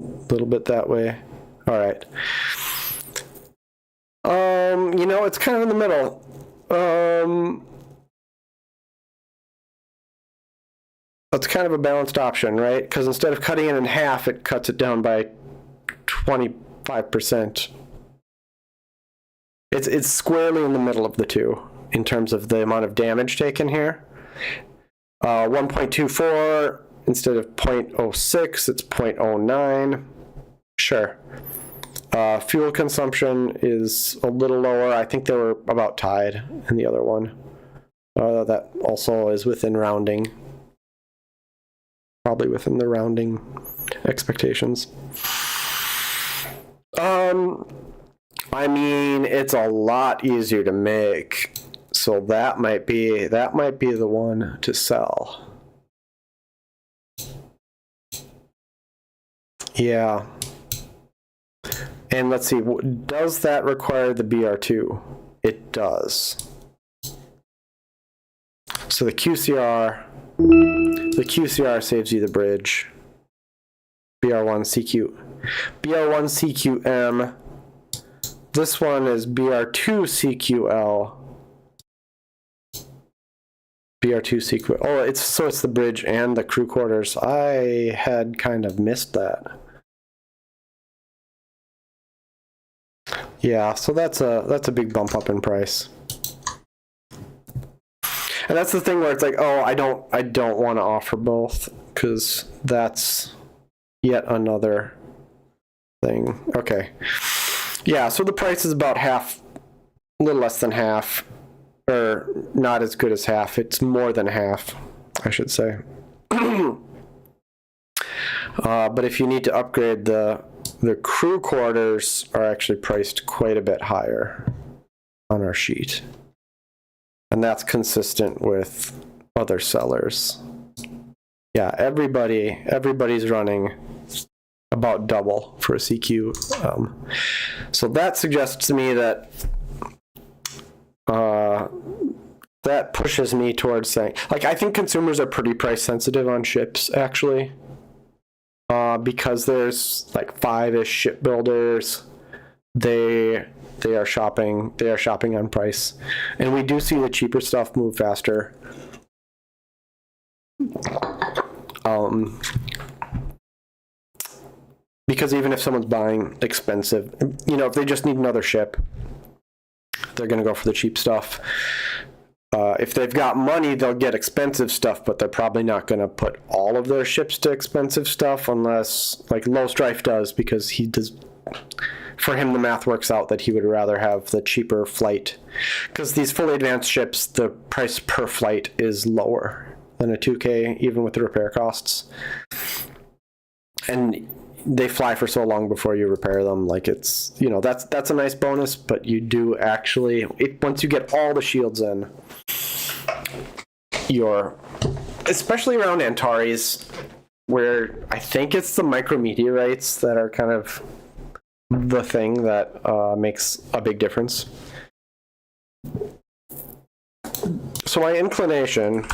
A little bit that way. All right. You know, it's kind of in the middle. That's kind of a balanced option, right? Because instead of cutting it in half, it cuts it down by 25%. It's squarely in the middle of the two in terms of the amount of damage taken here. 1.24 instead of 0.06, it's 0.09. Sure. Fuel consumption is a little lower. I think they were about tied in the other one. That also is within rounding. Probably within the rounding expectations. I mean, it's a lot easier to make, so that might be the one to sell. Yeah. And let's see, does that require the BR2? It does. So the QCR saves you the bridge. BR1CQM. This one is BR2CQL. BR2CQL. Oh, it's the bridge and the crew quarters. I had kind of missed that. Yeah, so that's a big bump up in price. And that's the thing where it's like, oh, I don't want to offer both because that's yet another thing. Okay. Yeah, so the price is about half, a little less than half, or not as good as half. It's more than half, I should say. But if you need to upgrade, the crew quarters are actually priced quite a bit higher on our sheet. And that's consistent with other sellers. Yeah, everybody's running about double for a CQ. So that suggests to me that that pushes me towards saying, like, I think consumers are pretty price sensitive on ships, actually, because there's like 5-ish shipbuilders. They are shopping on price, and we do see the cheaper stuff move faster. Because even if someone's buying expensive, if they just need another ship, they're going to go for the cheap stuff. If they've got money, they'll get expensive stuff, but they're probably not going to put all of their ships to expensive stuff unless, like Low Strife does, because he does. For him, the math works out that he would rather have the cheaper flight. Because these fully advanced ships, the price per flight is lower than a 2K, even with the repair costs. And they fly for so long before you repair them. Like, it's, that's a nice bonus, but you do actually, once you get all the shields in, especially around Antares, where I think it's the micrometeorites that are kind of the thing that makes a big difference. So my inclination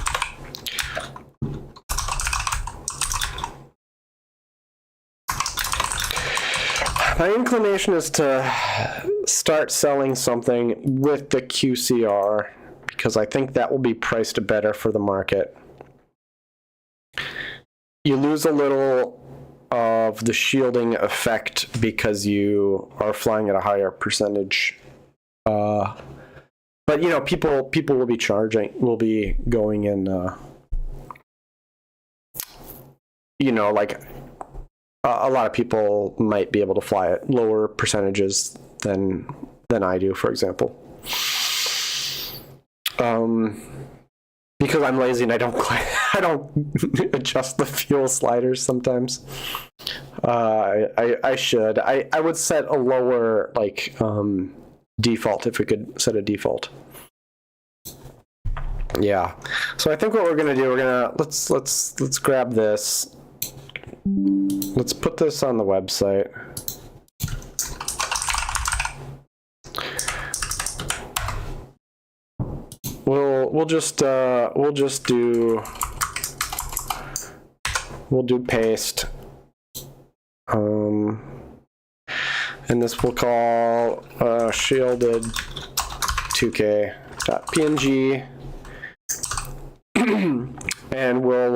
is to start selling something with the QCR because I think that will be priced better for the market. You lose a little of the shielding effect because you are flying at a higher percentage. But, you know, people will be going in, you know, like a lot of people might be able to fly at lower percentages than I do, for example. Because I'm lazy and I don't adjust the fuel sliders sometimes. I should. I would set a lower, like, default, if we could set a default. Yeah. So I think what we're gonna do, let's grab this. Let's put this on the website. We'll do paste. And this we'll call shielded 2k.png. And we'll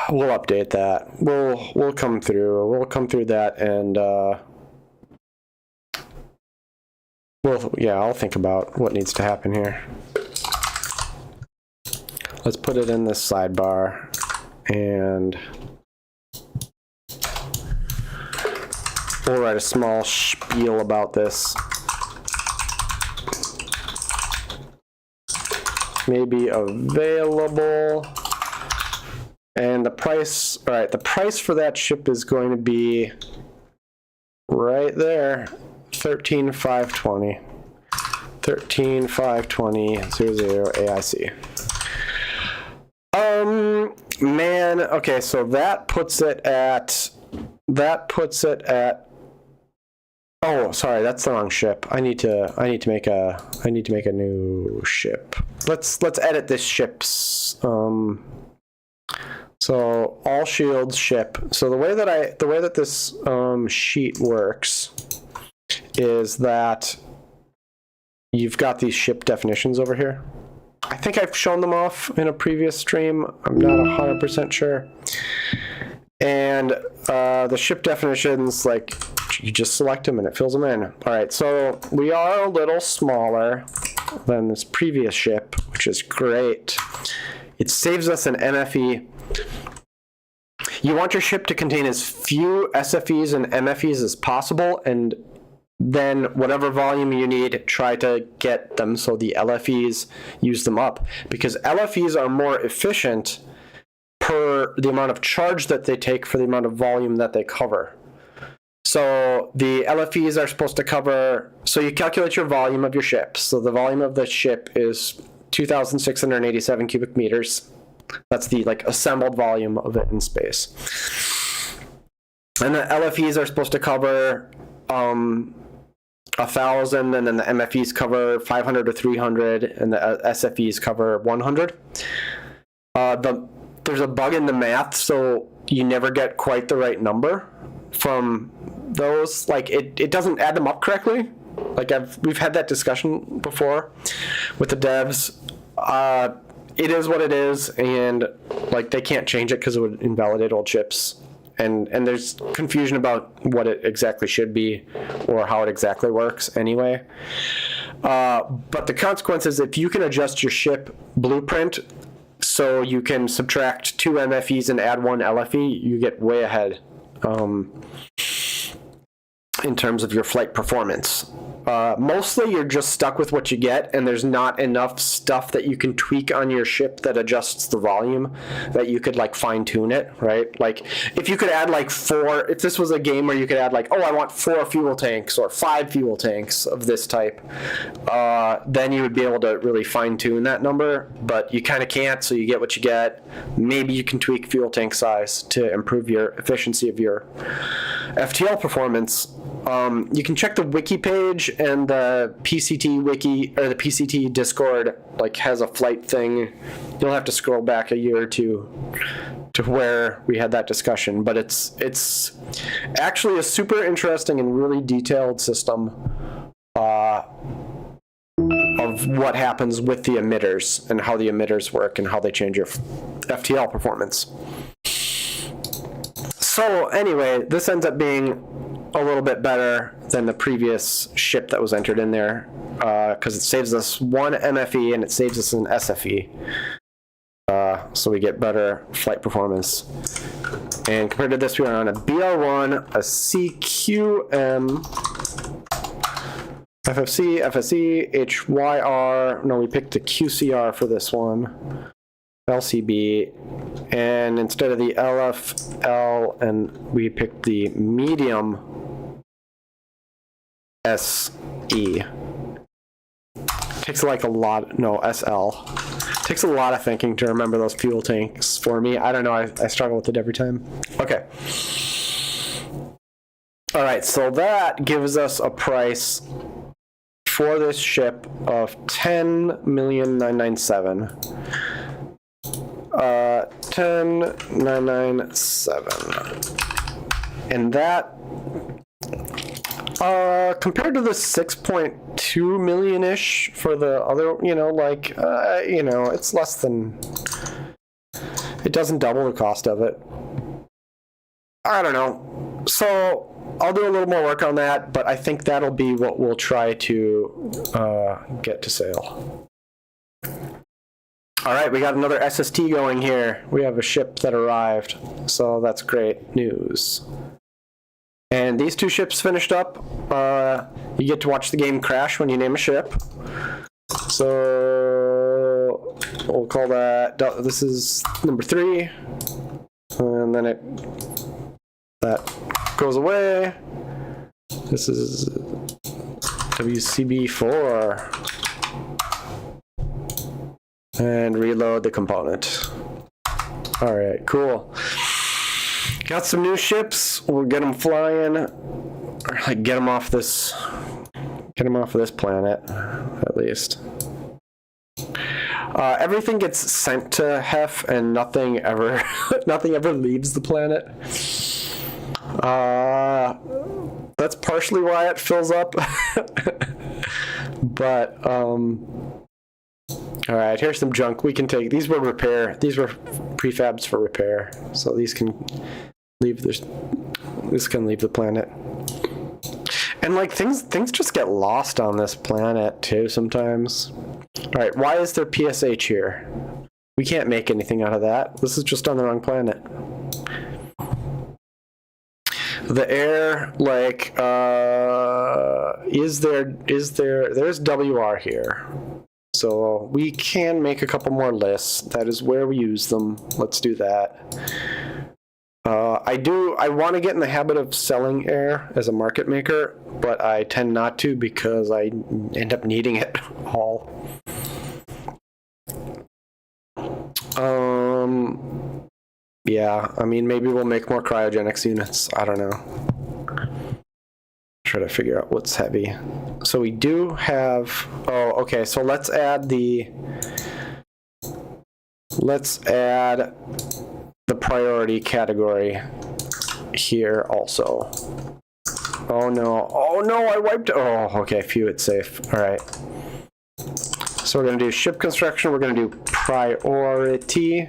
update that. We'll come through that, and I'll think about what needs to happen here. Let's put it in this sidebar, and we'll write a small spiel about this. Maybe available. And the price, all right, the price for that ship is going to be right there, 13,520. 13,520 00 AIC. Man, okay, so that puts it at, oh, sorry, that's the wrong ship. I need to make a new ship. Let's edit this ship's, so all shields ship. So the way that this sheet works is that you've got these ship definitions over here. I think I've shown them off in a previous stream. I'm not 100% sure. And the ship definitions, like, you just select them and it fills them in. All right, so we are a little smaller than this previous ship, which is great. It saves us an MFE. You want your ship to contain as few SFEs and MFEs as possible, and then whatever volume you need, try to get them so the LFEs use them up, because LFEs are more efficient per the amount of charge that they take for the amount of volume that they cover. So the LFEs are supposed to cover, so you calculate your volume of your ship. So the volume of the ship is 2,687 cubic meters. That's the, like, assembled volume of it in space. And the LFEs are supposed to cover 1,000, and then the MFEs cover 500 to 300, and the SFEs cover 100. There's a bug in the math, so you never get quite the right number from those. Like, it doesn't add them up correctly. Like, we've had that discussion before with the devs. It is what it is, and, like, they can't change it because it would invalidate old chips. And there's confusion about what it exactly should be or how it exactly works anyway. But the consequence is, if you can adjust your ship blueprint so you can subtract 2 MFEs and add 1 LFE, you get way ahead in terms of your flight performance. Mostly you're just stuck with what you get, and there's not enough stuff that you can tweak on your ship that adjusts the volume that you could, like, fine tune it, right? Like, if you could add, like, 4, if this was a game where you could add, like, oh, I want 4 fuel tanks or 5 fuel tanks of this type, then you would be able to really fine tune that number, but you kind of can't, so you get what you get. Maybe you can tweak fuel tank size to improve your efficiency of your FTL performance. You can check the wiki page, and the PCT wiki, or the PCT Discord, like, has a flight thing. You'll have to scroll back a year or two to where we had that discussion, but it's actually a super interesting and really detailed system. what happens with the emitters and how the emitters work and how they change your FTL performance. So anyway, this ends up being a little bit better than the previous ship that was entered in there, because it saves us 1 MFE and it saves us an SFE. So we get better flight performance. And compared to this, we are on a BR1, a CQM, FFC, FSE, HYR. No, we picked a QCR for this one. LCB. And instead of the LFL, and we picked the medium SE. Takes like a lot, no, SL. Takes a lot of thinking to remember those fuel tanks for me. I don't know, I struggle with it every time. Okay. All right, so that gives us a price for this ship of $10,997,000. 10,997. And that, compared to the 6.2 million-ish for the other, it's less than, it doesn't double the cost of it. I don't know. So I'll do a little more work on that, but I think that'll be what we'll try to get to sail. All right, we got another SST going here. We have a ship that arrived, so that's great news. And these two ships finished up. You get to watch the game crash when you name a ship. So we'll call that, this is number 3. And then that goes away. This is WCB4. And reload the component. All right, cool. Got some new ships. We'll get them flying, or like get them off this planet, at least. Everything gets sent to Hef, and nothing ever leaves the planet. That's partially why it fills up. But all right, here's some junk we can take. These were prefabs for repair, so these can leave this can leave the planet. And like things just get lost on this planet too sometimes. All right, why is there PSH here? We can't make anything out of that. This is just on the wrong planet. The air, like, there's WR here. So we can make a couple more lists. That is where we use them. Let's do that. I want to get in the habit of selling air as a market maker, but I tend not to because I end up needing it all. Yeah, I mean, maybe we'll make more cryogenics units. I don't know. Try to figure out what's heavy. So we do have, okay, so let's add the priority category here also. Oh no, I wiped, okay, phew, it's safe. All right. So we're gonna do ship construction, we're gonna do priority.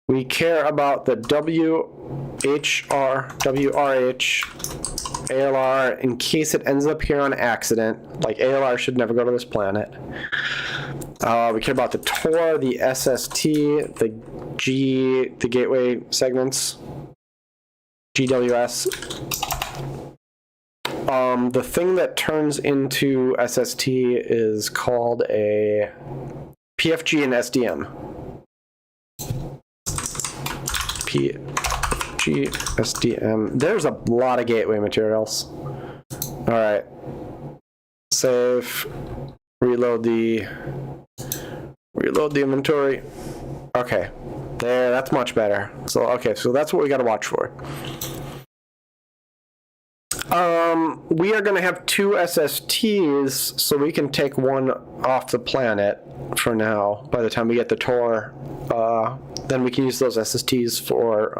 We care about the WHR, WRH, ALR in case it ends up here on accident. Like ALR should never go to this planet. We care about the TOR, the SST, the gateway segments, GWS. The thing that turns into SST is called a PFG and SDM. PFG, SDM. There's a lot of gateway materials. All right. Save. Reload the inventory. Okay. There, that's much better. So, okay, so that's what we got to watch for. We are going to have 2 SSTs, so we can take one off the planet for now. By the time we get the TOR, then we can use those SSTs for,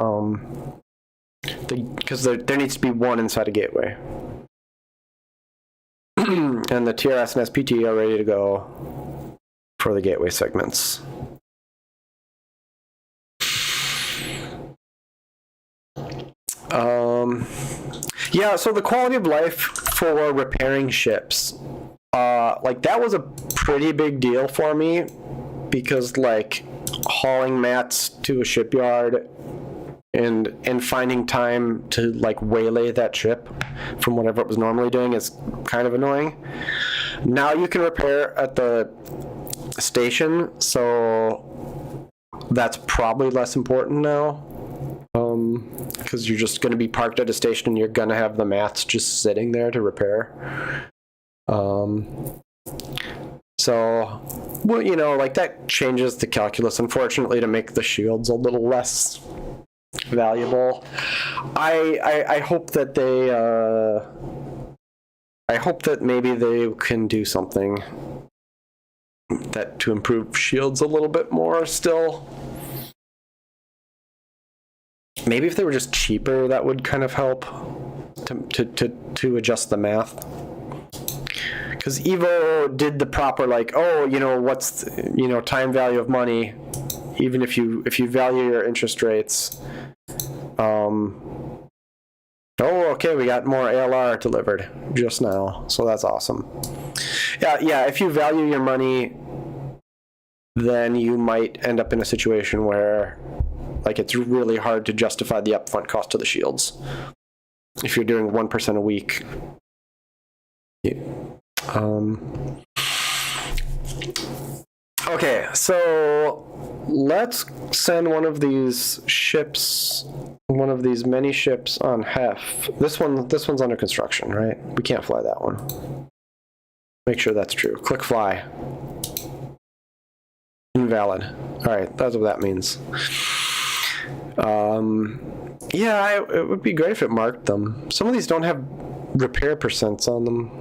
because there needs to be one inside a gateway. And And the TRS and SPT are ready to go for the gateway segments. Yeah, so the quality of life for repairing ships, like that was a pretty big deal for me, because like hauling mats to a shipyard and finding time to like waylay that ship from whatever it was normally doing is kind of annoying. Now you can repair at the station, so that's probably less important now, because you're just going to be parked at a station and you're going to have the mats just sitting there to repair. So, well, you know, like that changes the calculus, unfortunately, to make the shields a little less valuable. I hope that they I hope that maybe they can do something that to improve shields a little bit more still. Maybe if they were just cheaper, that would kind of help to adjust the math. Because Evo did the proper, like, oh, you know, what's, you know, time value of money, even if you value your interest rates. Oh, okay, we got more ALR delivered just now, so that's awesome. Yeah, if you value your money, then you might end up in a situation where, like, it's really hard to justify the upfront cost of the shields. If you're doing 1% a week. Okay, so let's send one of these ships, one of these many ships on Hef. This one's under construction, right? We can't fly that one. Make sure that's true. Click fly. Invalid. All right, that's what that means. Yeah, it would be great if it marked them. Some of these don't have repair percents on them.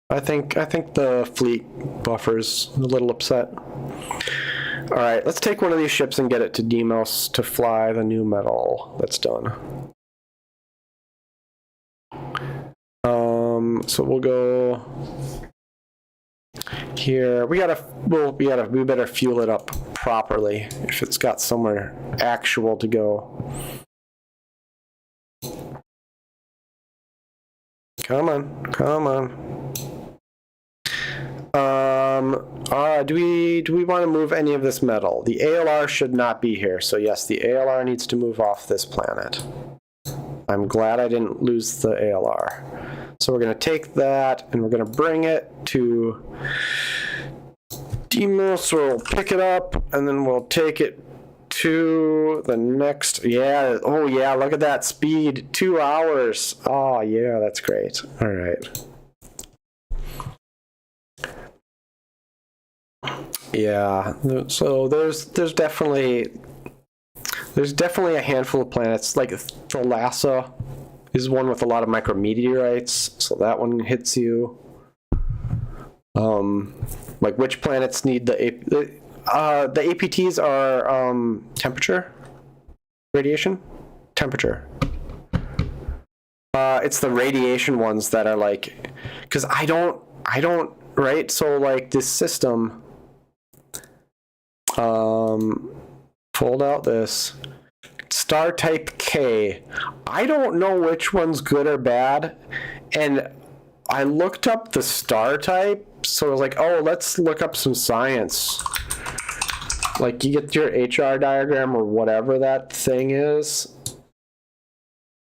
I think the fleet buffer's a little upset. All right, let's take one of these ships and get it to Deimos to fly the new metal that's done. So we'll go here. We better fuel it up properly if it's got somewhere actual to go. Come on. Do we want to move any of this metal? The ALR should not be here, so yes, the ALR needs to move off this planet. I'm glad I didn't lose the ALR. So we're going to take that and we're going to bring it to Deimos, or we'll pick it up and then we'll take it to the next. Yeah, oh yeah, look at that speed, 2 hours. Oh yeah, that's great. All right. Yeah, so there's definitely a handful of planets, like Thalassa is one with a lot of micrometeorites, so that one hits you. Like which planets need the APTs are temperature, radiation, temperature. It's the radiation ones that are like, because I don't right. So like this system. Fold out this star type K. I don't know which one's good or bad, and I looked up the star type, so I was like, oh, let's look up some science. Like you get your HR diagram or whatever that thing is,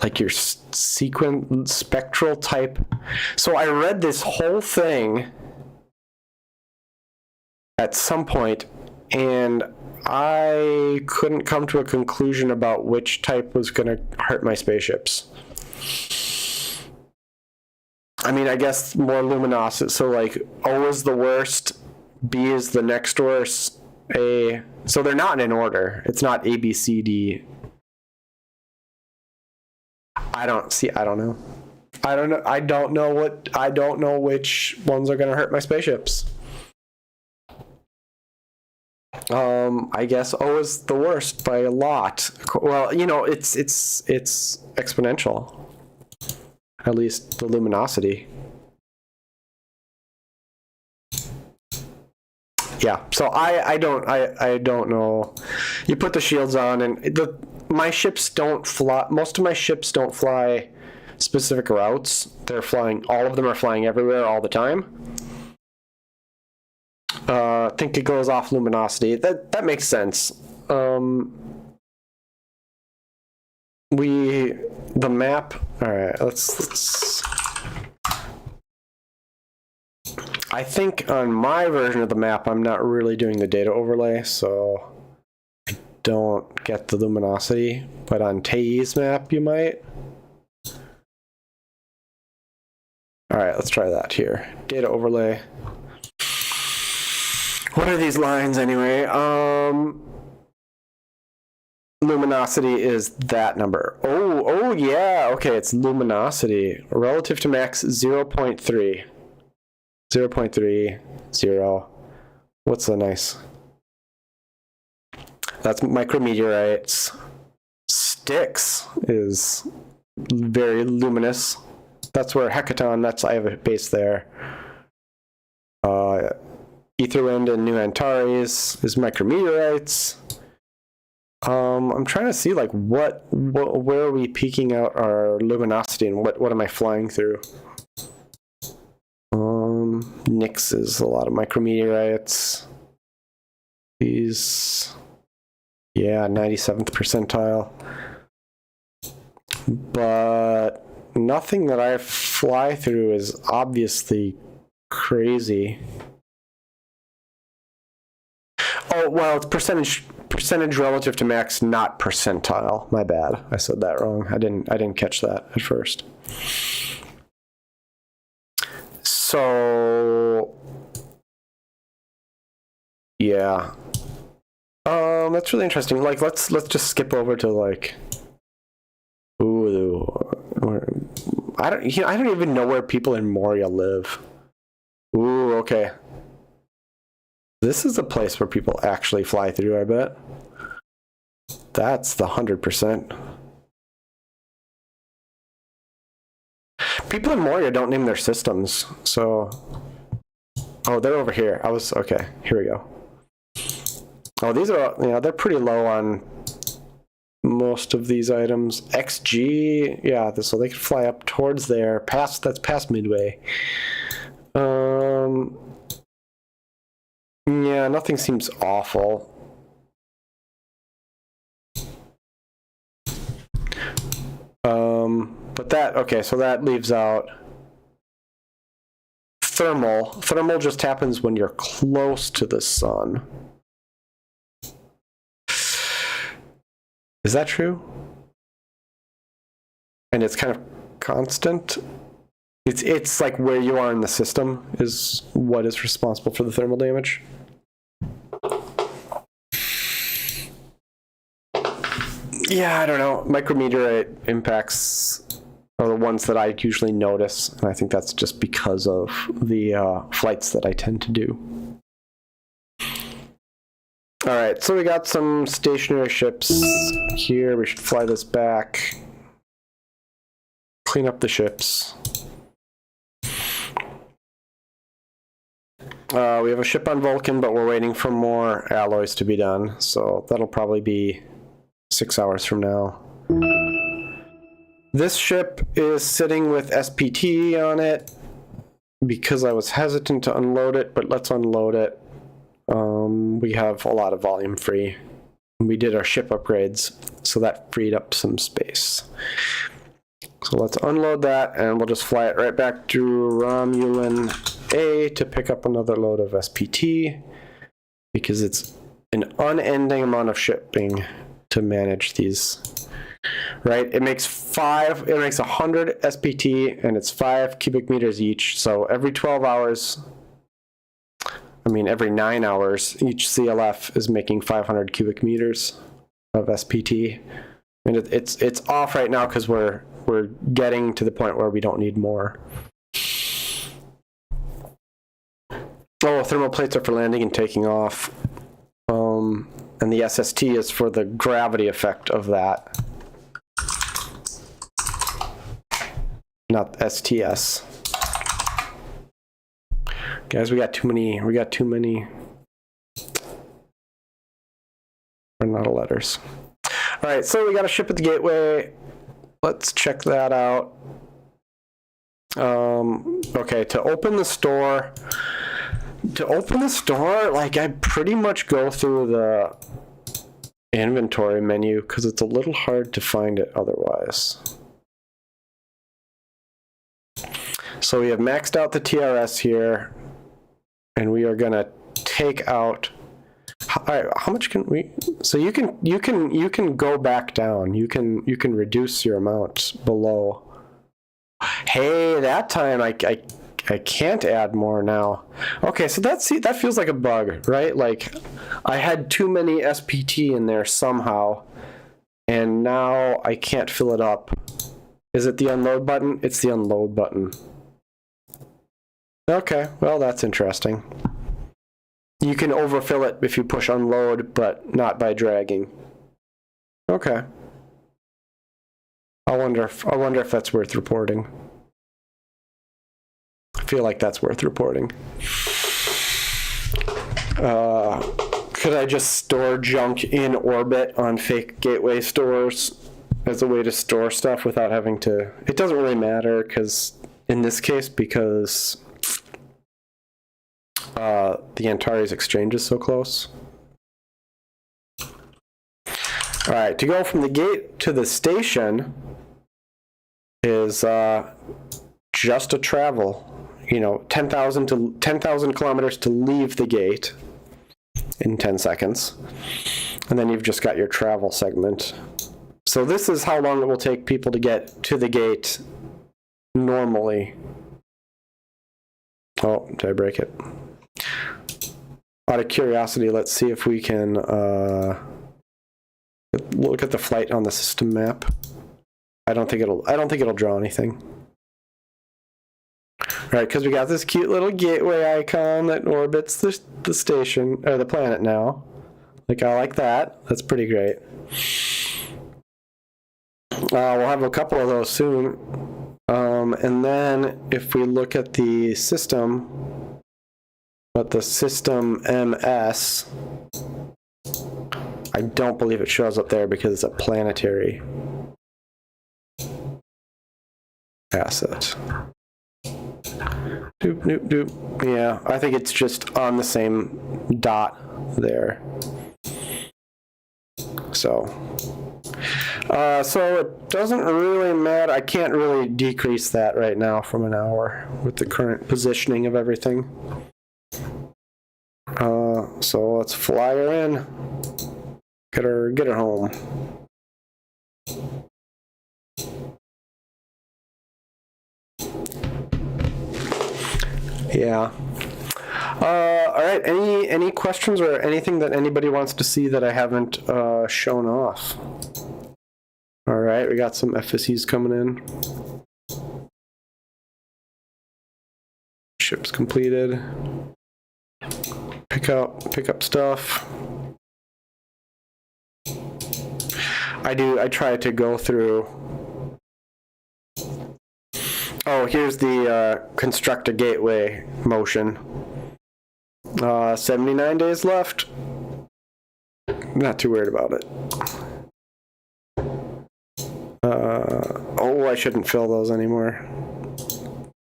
like your sequence spectral type. So I read this whole thing at some point, and I couldn't come to a conclusion about which type was going to hurt my spaceships. I mean, I guess more luminosity. So like O is the worst, B is the next worst, A. So they're not in order. It's not A, B, C, D. I don't know. I don't know which ones are going to hurt my spaceships. I guess O is the worst by a lot. Well, you know, it's exponential. At least the luminosity. yeah. So I don't know. You put the shields on, and my ships don't fly. Most of my ships don't fly specific routes. They're flying. All of them are flying everywhere all the time. I think it goes off luminosity. That makes sense. The map. All right, let's. I think on my version of the map, I'm not really doing the data overlay, so I don't get the luminosity. But on Tei's map, you might. All right, let's try that here. Data overlay. What are these lines anyway? Luminosity is that number. Oh yeah, okay, it's luminosity. Relative to max 0.3. 0.30. What's the nice? That's micrometeorites. Styx is very luminous. That's where Hecaton, I have a base there. Aetherwind and New Antares is micrometeorites. I'm trying to see like where are we peaking out our luminosity and what am I flying through? Nyx is a lot of micrometeorites. These, yeah, 97th percentile. But nothing that I fly through is obviously crazy. Oh, well, it's percentage relative to max, not percentile. My bad. I said that wrong. I didn't catch that at first. So yeah. That's really interesting. Like let's just skip over to like I don't even know where people in Moria live. Ooh, okay. This is a place where people actually fly through, I bet. That's the 100%. People in Moria don't name their systems, so... Oh, they're over here. Okay, here we go. Oh, these are, they're pretty low on most of these items. XG, yeah, so they can fly up towards there, that's past Midway. Yeah, nothing seems awful. But so that leaves out thermal. Thermal just happens when you're close to the sun. Is that true? And it's kind of constant? It's like where you are in the system is what is responsible for the thermal damage. Yeah, I don't know. Micrometeorite impacts are the ones that I usually notice, and I think that's just because of the flights that I tend to do. All right, so we got some stationary ships here. We should fly this back. Clean up the ships. We have a ship on Vulcan, but we're waiting for more alloys to be done, so that'll probably be 6 hours from now. This ship is sitting with SPT on it because I was hesitant to unload it, but let's unload it. We have a lot of volume free. We did our ship upgrades, so that freed up some space. So let's unload that, and we'll just fly it right back to Romulan A to pick up another load of SPT, because it's an unending amount of shipping to manage these. Right? It makes 100 SPT, and it's 5 cubic meters each. So every 12 hours, every 9 hours, each CLF is making 500 cubic meters of SPT. And it's off right now because we're getting to the point where we don't need more. Oh, thermal plates are for landing and taking off. And the SST is for the gravity effect of that. Not STS. Guys, we got too many and not a letters. All right, so we got a ship at the gateway. Let's check that out. Okay, to open the store, like I pretty much go through the inventory menu because it's a little hard to find it otherwise. So we have maxed out the TRS here, and we are gonna take out. All right, how much can we? So you can go back down. You can reduce your amounts below. Hey, that time I can't add more now. Okay, so that feels like a bug, right? Like I had too many SPT in there somehow, and now I can't fill it up. Is it the unload button? It's the unload button. Okay, well that's interesting. You can overfill it if you push unload, but not by dragging. Okay. I wonder if that's worth reporting. I feel like that's worth reporting. Could I just store junk in orbit on fake gateway stores as a way to store stuff without having to? It doesn't really matter because in this case, because the Antares exchange is so close. All right, to go from the gate to the station is just a travel. 10,000 kilometers to leave the gate in 10 seconds. And then you've just got your travel segment. So this is how long it will take people to get to the gate normally. Oh, did I break it? Out of curiosity, let's see if we can look at the flight on the system map. I don't think it'll draw anything. Right, because we got this cute little gateway icon that orbits the station, or the planet now. Like, I like that. That's pretty great. We'll have a couple of those soon. And then if we look at the system, but the system MS, I don't believe it shows up there because it's a planetary asset. Doop, doop, doop. Yeah, I think it's just on the same dot there. So it doesn't really matter. I can't really decrease that right now from an hour with the current positioning of everything. So let's fly her in. Get her home. Yeah. All right. Any questions or anything that anybody wants to see that I haven't shown off? All right. We got some FSEs coming in. Ship's completed. Pick up stuff. I try to go through. Oh, here's the construct a gateway motion. 79 days left. Not too worried about it. Oh, I shouldn't fill those anymore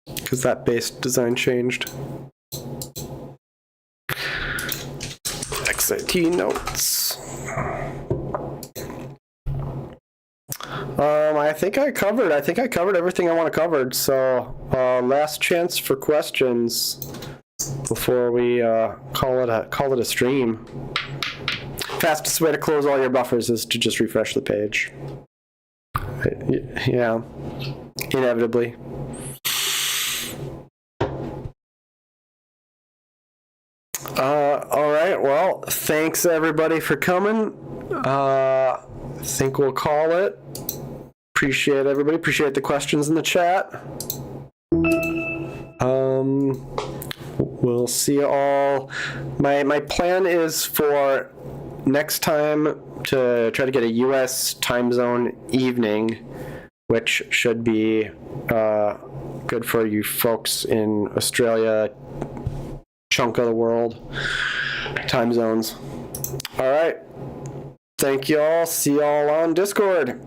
because that base design changed. XIT notes. I think I covered everything I want to cover. So last chance for questions before we call it a stream. Fastest way to close all your buffers is to just refresh the page. Yeah, inevitably. All right. Well, thanks everybody for coming. I think we'll call it. Appreciate everybody. Appreciate the questions in the chat. We'll see you all. My plan is for next time to try to get a U.S. time zone evening, which should be good for you folks in Australia, chunk of the world, time zones. All right. Thank you all. See y'all on Discord.